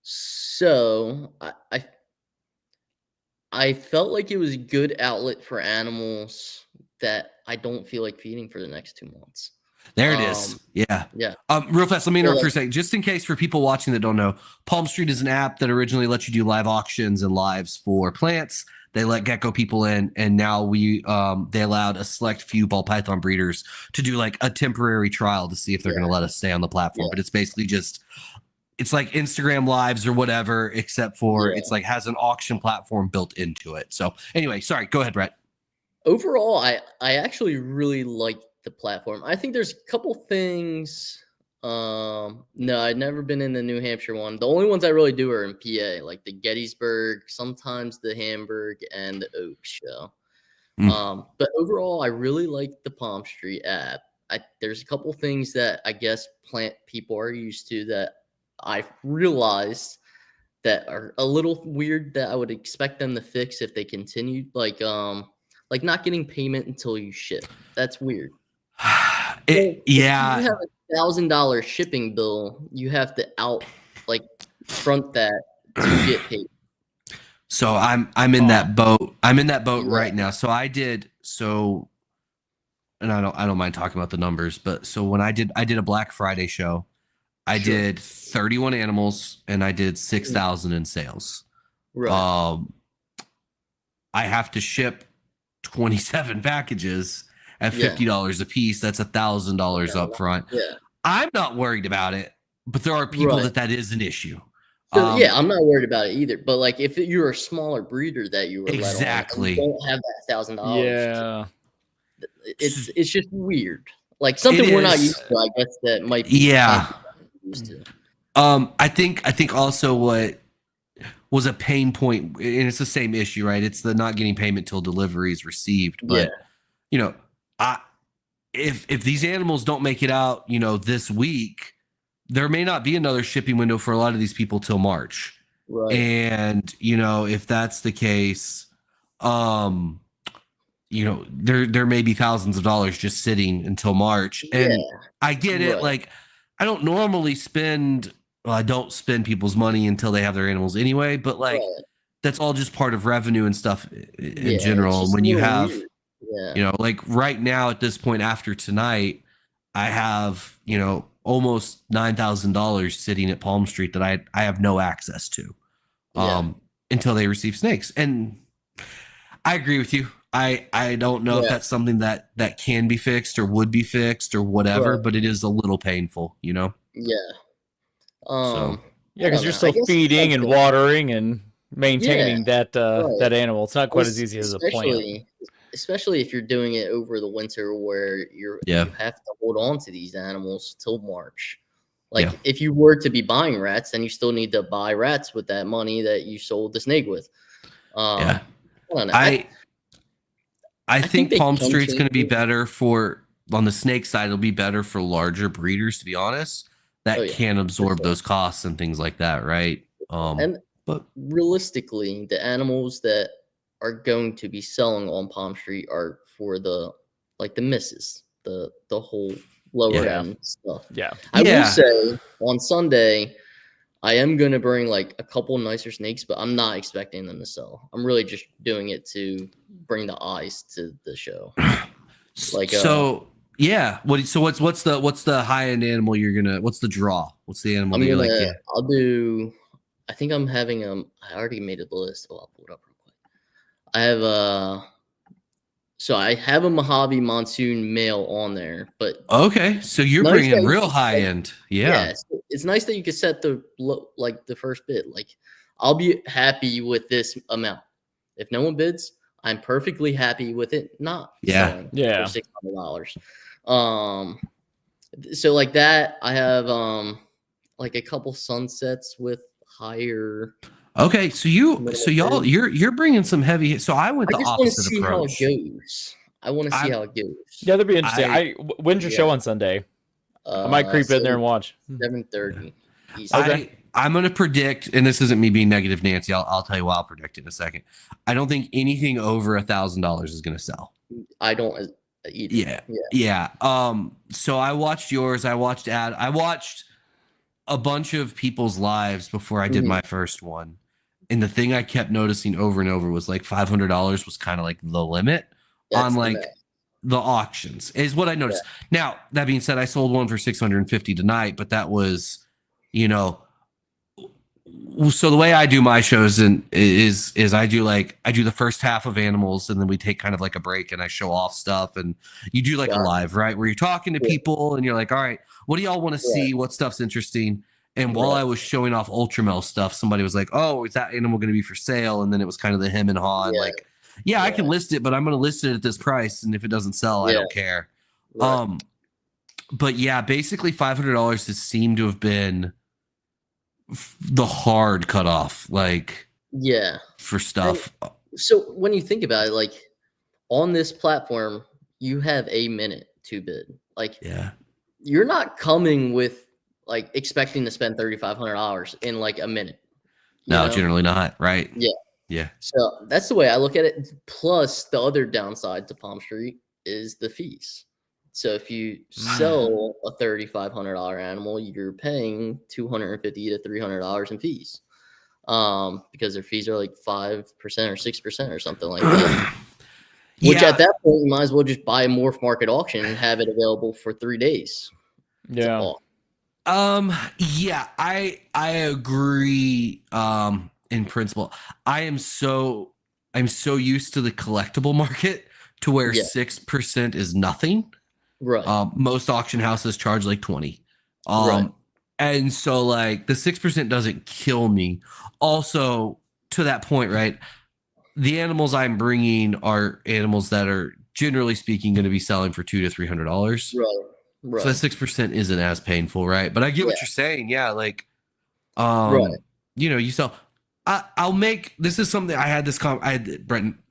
So I felt like it was a good outlet for animals that I don't feel like feeding for the next 2 months. There it is. Yeah. Real fast, let me interrupt for a second, just in case for people watching that don't know. Palm Street is an app that originally lets you do live auctions and lives for plants. They let gecko people in, and now they allowed a select few ball python breeders to do like a temporary trial to see if they're going to let us stay on the platform. But it's basically it's like Instagram lives or whatever, except for it's like has an auction platform built into it. So anyway, sorry, go ahead, Brett. Overall, I actually really like the platform. I think there's a couple things. No, I've never been in the New Hampshire one. The only ones I really do are in PA, like the Gettysburg, sometimes the Hamburg, and the Oaks show. But overall, I really like the Palm Street app. There's a couple things that I guess plant people are used to that I've realized that are a little weird that I would expect them to fix if they continued, like not getting payment until you ship. That's weird. If you have $1,000 shipping bill, you have to front that to get paid. So I'm in that boat. I'm in that boat right now. So I did and I don't mind talking about the numbers, but so when I did a Black Friday show, I did 31 animals and I did 6,000 in sales. Right. I have to ship 27 packages at $50 a piece. That's $1,000 up front. Yeah. I'm not worried about it, but there are people that is an issue. So, I'm not worried about it either. But like, if you're a smaller breeder that you were exactly let on, you don't have that $1,000. It's just weird. Like something we're not used to. I guess that might be used to. I think also what was a pain point, and it's the same issue, right? It's the not getting payment till delivery is received. But you know, if these animals don't make it out, this week, there may not be another shipping window for a lot of these people till March. Right. And if that's the case, there may be thousands of dollars just sitting until March. And I get it. Like, I don't normally I don't spend people's money until they have their animals anyway, but like that's all just part of revenue and stuff in general. And when you have, like right now at this point after tonight, I have, almost $9,000 sitting at Palm Street that I have no access to until they receive snakes. And I agree with you. I don't know if that's something that can be fixed or would be fixed or whatever, but it is a little painful, Yeah. Because you're still feeding and watering and maintaining that animal. It's not quite as easy as a plant. Especially if you're doing it over the winter where you have to hold on to these animals till March. Like if you were to be buying rats, then you still need to buy rats with that money that you sold the snake with. I don't know. I think Palm Street's going to be better on the snake side. It'll be better for larger breeders, to be honest, that can absorb those costs and things like that, right? But realistically, the animals that are going to be selling on Palm Street are for the misses, the whole lower end stuff. Yeah, I will say on Sunday, I am going to bring like a couple nicer snakes, but I'm not expecting them to sell. I'm really just doing it to bring the eyes to the show. What's the high end animal what's the draw? What's the animal I think I'm having I already made a list. I'll pull it up real quick. I have a Mojave Monsoon male on there, but okay, so you're bringing real high end. Yeah, it's nice that you can set the first bid. Like, I'll be happy with this amount. If no one bids, I'm perfectly happy with it. Not selling for $600. So like that, I have like a couple sunsets with higher. Okay, so you're bringing some heavy. So I went the opposite approach. How it goes. I want to see how it goes. Yeah, that'd be interesting. When's your show on Sunday? I might creep in there and watch. 7:30. I'm going to predict, and this isn't me being negative, Nancy. I'll tell you why I'll predict in a second. I don't think anything over $1,000 is going to sell. I don't either. Yeah. So I watched yours. I watched a bunch of people's lives before I did my first one. And the thing I kept noticing over and over was like $500 was kind of like the limit on like the auctions is what I noticed. Yeah. Now, that being said, I sold one for $650 tonight, but that was, so the way I do my shows is I do the first half of animals, and then we take kind of like a break and I show off stuff, and you do like a live, right? Where you're talking to people and you're like, all right, what do y'all want to see? What stuff's interesting? And while I was showing off Ultramel stuff, somebody was like, oh, is that animal going to be for sale? And then it was kind of the him and haw, I can list it, but I'm going to list it at this price. And if it doesn't sell, I don't care. Right. But yeah, basically $500 has seemed to have been the hard cutoff, for stuff. And so when you think about it, like on this platform, you have a minute to bid. You're not coming with expecting to spend $3,500 in a minute. No, generally not. Right. Yeah. So that's the way I look at it. Plus, the other downside to Palm Street is the fees. So if you sell a $3,500 animal, you're paying $250 to $300 in fees, because their fees are like 5% or 6% or something like that. Which at that point, you might as well just buy a Morph Market auction and have it available for 3 days. Yeah. I agree. In principle, I'm so used to the collectible market to where 6% is nothing. Right. Most auction houses charge like 20. And so the 6% doesn't kill me. Also, to that point, right? The animals I'm bringing are animals that are generally speaking going to be selling for $200 to $300. Right. So that 6% isn't as painful, right? But I get what you're saying. Yeah, you sell. I'll make this is something I had this I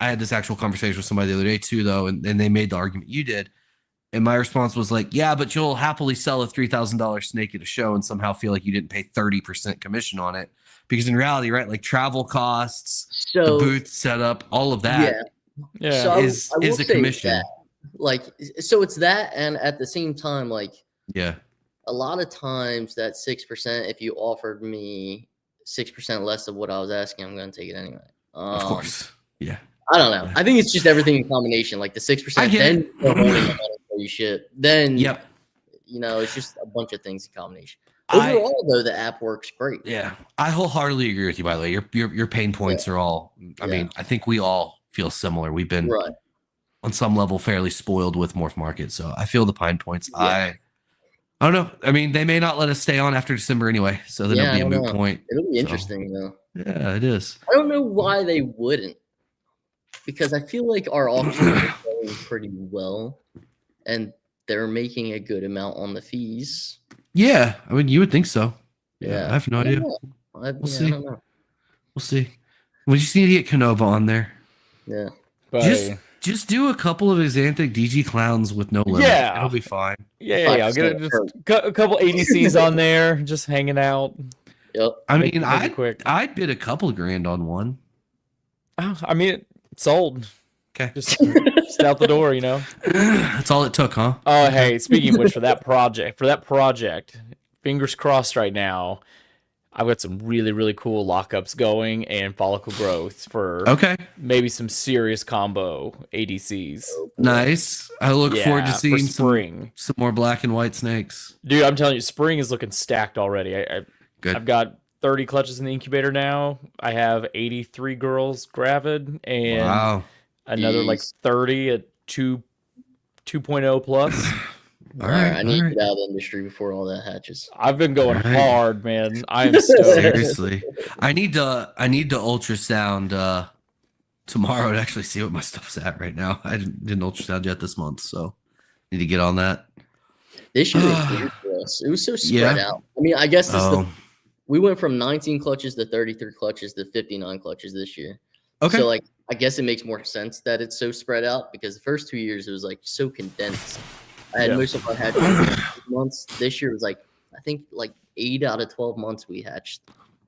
had this actual conversation with somebody the other day too, though, and they made the argument you did, and my response was but you'll happily sell a $3,000 snake at a show and somehow feel like you didn't pay 30% commission on it, because in reality, right, travel costs, the booth setup, all of that, so is a commission. So it's that, and at the same time, a lot of times that 6%, if you offered me 6% less of what I was asking, I'm going to take it anyway. Of course. Yeah. I don't know. I think it's just everything in combination, like the 6%, then you're holding the money for you shit. Then, it's just a bunch of things in combination. Overall, though, the app works great. Yeah. I wholeheartedly agree with you, by the way. Your pain points are all, I mean, I think we all feel similar. We've been on some level fairly spoiled with Morph Market. So I feel the pine points. I don't know. I mean, they may not let us stay on after December anyway, so then it'll be a moot point. It'll be interesting, though. Yeah, it is. I don't know why they wouldn't, because I feel like our auctions are going pretty well, and they're making a good amount on the fees. Yeah, I mean, you would think so. Yeah, I have no idea. We'll see. We'll see. We just need to get Canova on there. Yeah. Just do a couple of Xanthic DG clowns with no limit. Yeah. It'll be fine. Yeah. I'll get just a couple ADCs on there, just hanging out. Yep. I mean, I'd bid a couple grand on one. Oh, I mean, it sold. Okay. Just out the door, That's all it took, huh? Oh, hey, speaking of which, for that project, fingers crossed right now, I've got some really, really cool lockups going and follicle growth for maybe some serious combo ADCs. Nice. I look forward to seeing spring. Some more black and white snakes. Dude, I'm telling you, spring is looking stacked already. Good. I've got 30 clutches in the incubator now. I have 83 girls gravid and another 30 at 2.0 plus. All right, I need to get out of the industry before all that hatches. I've been going hard, man. I am stoked. Seriously. I need to ultrasound tomorrow to actually see what my stuff's at right now. I didn't ultrasound yet this month, so need to get on that. This year was weird for us. It was so spread out. I mean, I guess we went from 19 clutches to 33 clutches to 59 clutches this year. Okay. So I guess it makes more sense that it's so spread out because the first 2 years it was like so condensed. I had most of our hatching months. This year was like I think like 8 out of 12 months we hatched.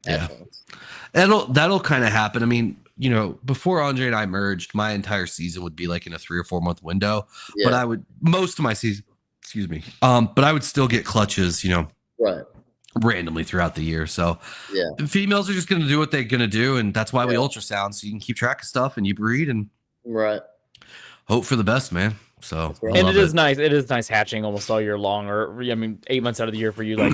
That'll kind of happen. I mean, you know, before Andre and I merged, my entire season would be like in a 3 or 4 month window. But I would most of my season, excuse me. But I would still get clutches, you know, randomly throughout the year. So the females are just going to do what they're going to do, and that's why we ultrasound, so you can keep track of stuff and you breed and hope for the best, man. So and it is nice. It is nice hatching almost all year long, or I mean, 8 months out of the year for you. Like,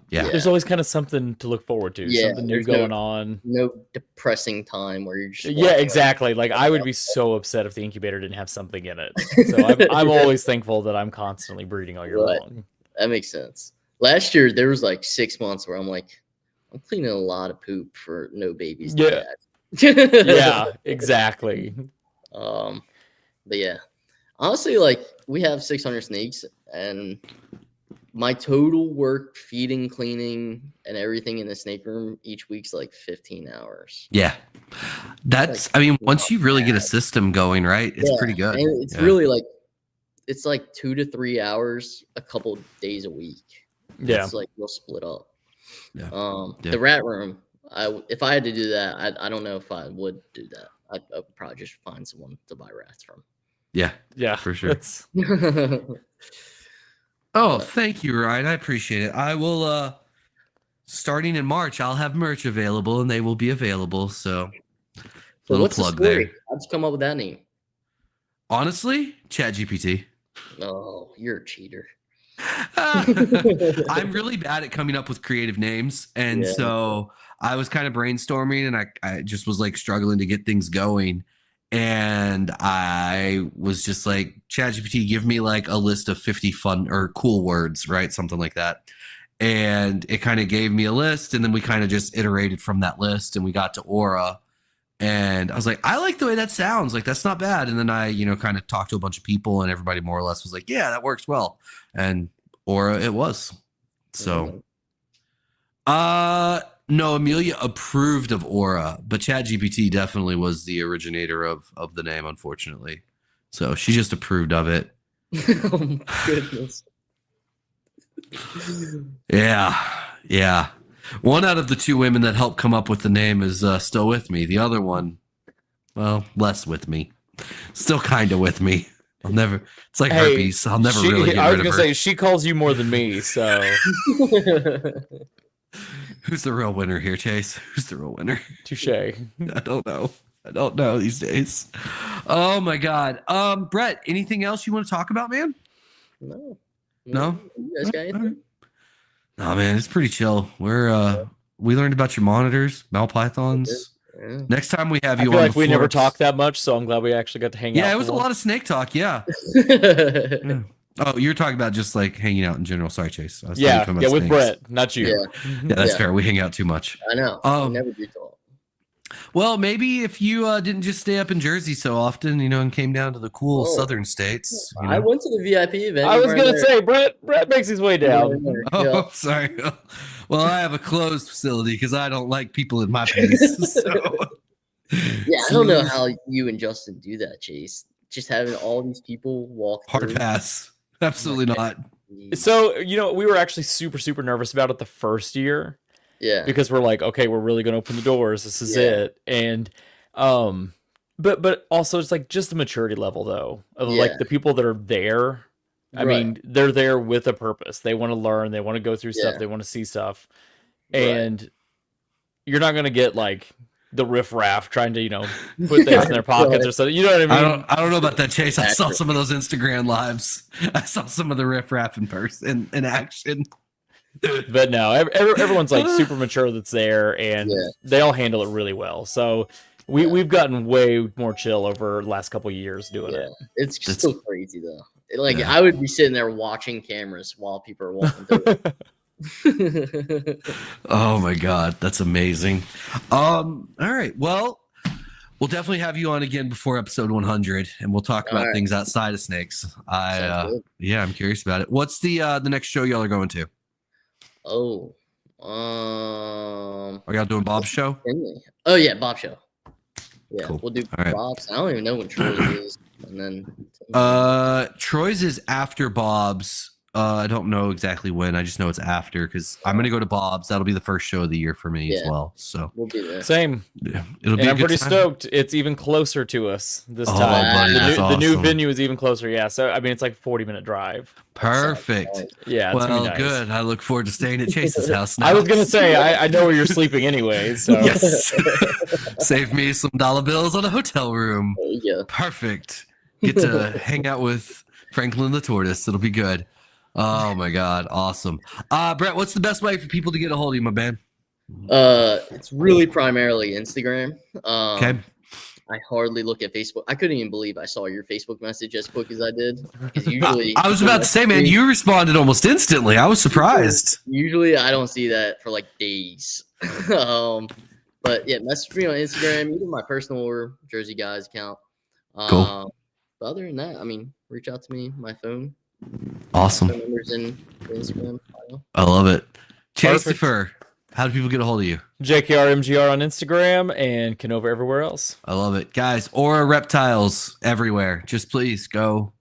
there's always kind of something to look forward to. Something new going on. No depressing time where you're just exactly. Like I would be so upset if the incubator didn't have something in it. So I'm always thankful that I'm constantly breeding all year long. That makes sense. Last year there was like 6 months where I'm like, I'm cleaning a lot of poop for no babies. Yeah, exactly. But yeah. Honestly, like we have 600 snakes, and my total work feeding, cleaning, and everything in the snake room each week's like 15 hours. Yeah, that's. I mean, once you really get a system going, right, it's pretty good. And it's really like it's like 2 to 3 hours a couple days a week. Yeah, it's like we'll split up. The rat room. If I had to do that, I don't know if I would do that. I'd probably just find someone to buy rats from. Yeah, for sure. Oh, thank you, Ryan. I appreciate it. I will starting in March, I'll have merch available and they will be available. So little plug there. How'd you come up with that name? Honestly, ChatGPT. Oh, you're a cheater. I'm really bad at coming up with creative names. And so I was kind of brainstorming and I just was like struggling to get things going. And I was just like, ChatGPT, give me like a list of 50 fun or cool words, right? Something like that. And it kind of gave me a list. And then we kind of just iterated from that list and we got to Aura. And I was like, I like the way that sounds. Like, that's not bad. And then I, you know, kind of talked to a bunch of people and everybody more or less was like, yeah, that works well. And Aura it was. So, no, Amelia approved of Aura, but ChatGPT definitely was the originator of the name, unfortunately. So she just approved of it. Oh my goodness. Yeah. One out of the 2 women that helped come up with the name is still with me. The other one, well, less with me. Still kind of with me. I'll never. It's like herpes. I'll never really get rid of her. I was gonna say she calls you more than me. So. Who's the real winner here, Chase? Who's the real winner? Touche. I don't know these days. Oh my God. Brett, anything else you want to talk about, man? No. You guys got anything? No, man, it's pretty chill. We learned about your monitors, Malpythons. Yeah. Next time we have you on, I feel like we never talked that much, so I'm glad we actually got to hang out. Yeah, it was a lot of snake talk. Yeah. Oh, you're talking about just like hanging out in general. Sorry, Chase. Yeah, with Brett, not you. Yeah, that's fair. We hang out too much. I know. I never do talk. Well, maybe if you didn't just stay up in Jersey so often, you know, and came down to the cool southern states. You know? I went to the VIP event. I was going to say, Brett makes his way down. Oh, sorry. Well, I have a closed facility because I don't like people in my place. So. Yeah, I don't know how you and Justin do that, Chase. Just having all these people walk through. Hard pass. Absolutely not. So, you know, we were actually super, super nervous about it the first year. Yeah. Because we're like, okay, we're really going to open the doors. This is it. And, but also it's like just the maturity level though, of like the people that are there. I mean, they're there with a purpose. They want to learn. They want to go through stuff. They want to see stuff. And you're not going to get like the riffraff trying to, you know, put things in their pockets or something. You know what I mean? I don't know about that, Chase. I saw some of those Instagram lives. I saw some of the riffraff in person, in action. But no, everyone's like super mature that's there, and they all handle it really well. So we've gotten way more chill over the last couple of years doing it. It's just so crazy though. Like I would be sitting there watching cameras while people are walking through it. Oh my God, that's amazing. All right, well, we'll definitely have you on again before episode 100, and we'll talk about things outside of snakes. I'm curious about it. What's the next show y'all are going to? Are y'all doing Bob's show? Oh yeah, Bob show. Yeah, cool. We'll do All right. Bob's. I don't even know when Troy's is, and then Troy's is after Bob's. I don't know exactly when. I just know it's after because I'm gonna go to Bob's. That'll be the first show of the year for me as well. So we'll be there. Same. Yeah, it'll be. And I'm pretty stoked. It's even closer to us this time. Buddy, the new venue is even closer. Yeah. So I mean, it's like a 40-minute drive. Perfect. Yeah. Well, nice. Good. I look forward to staying at Chase's house now. I was gonna say I know where you're sleeping anyway. So yes. Save me some dollar bills on a hotel room. Yeah. Perfect. Get to hang out with Franklin the Tortoise. It'll be good. Oh my God, awesome. Brett, what's the best way for people to get a hold of you, my man? It's really primarily Instagram. Okay. I hardly look at Facebook. I couldn't even believe I saw your Facebook message as quick as I did. Usually, I was about to say, man, you responded almost instantly. I was surprised. Usually, I don't see that for like days. But yeah, message me on Instagram, even my personal or Jersey Guys account. Cool. But other than that, I mean, reach out to me, my phone. Awesome. Phone numbers in Instagram. I love it. Chase-ifer, how do people get a hold of you? JKRMGR on Instagram and Canova everywhere else. I love it. Guys, Aura Reptiles everywhere. Just please go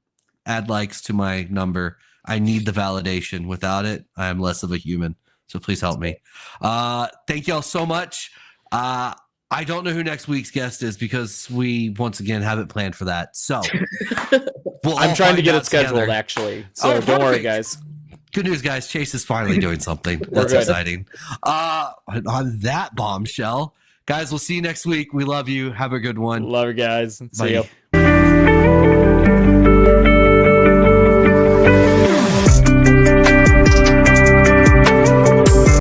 add likes to my number. I need the validation. Without it, I am less of a human. So please help me. Thank y'all so much. I don't know who next week's guest is because we once again haven't planned for that. So I'm trying to get it scheduled actually. So don't worry, guys. Good news, guys. Chase is finally doing something. That's exciting. On that bombshell, guys, we'll see you next week. We love you. Have a good one. Love you guys. Bye. See you.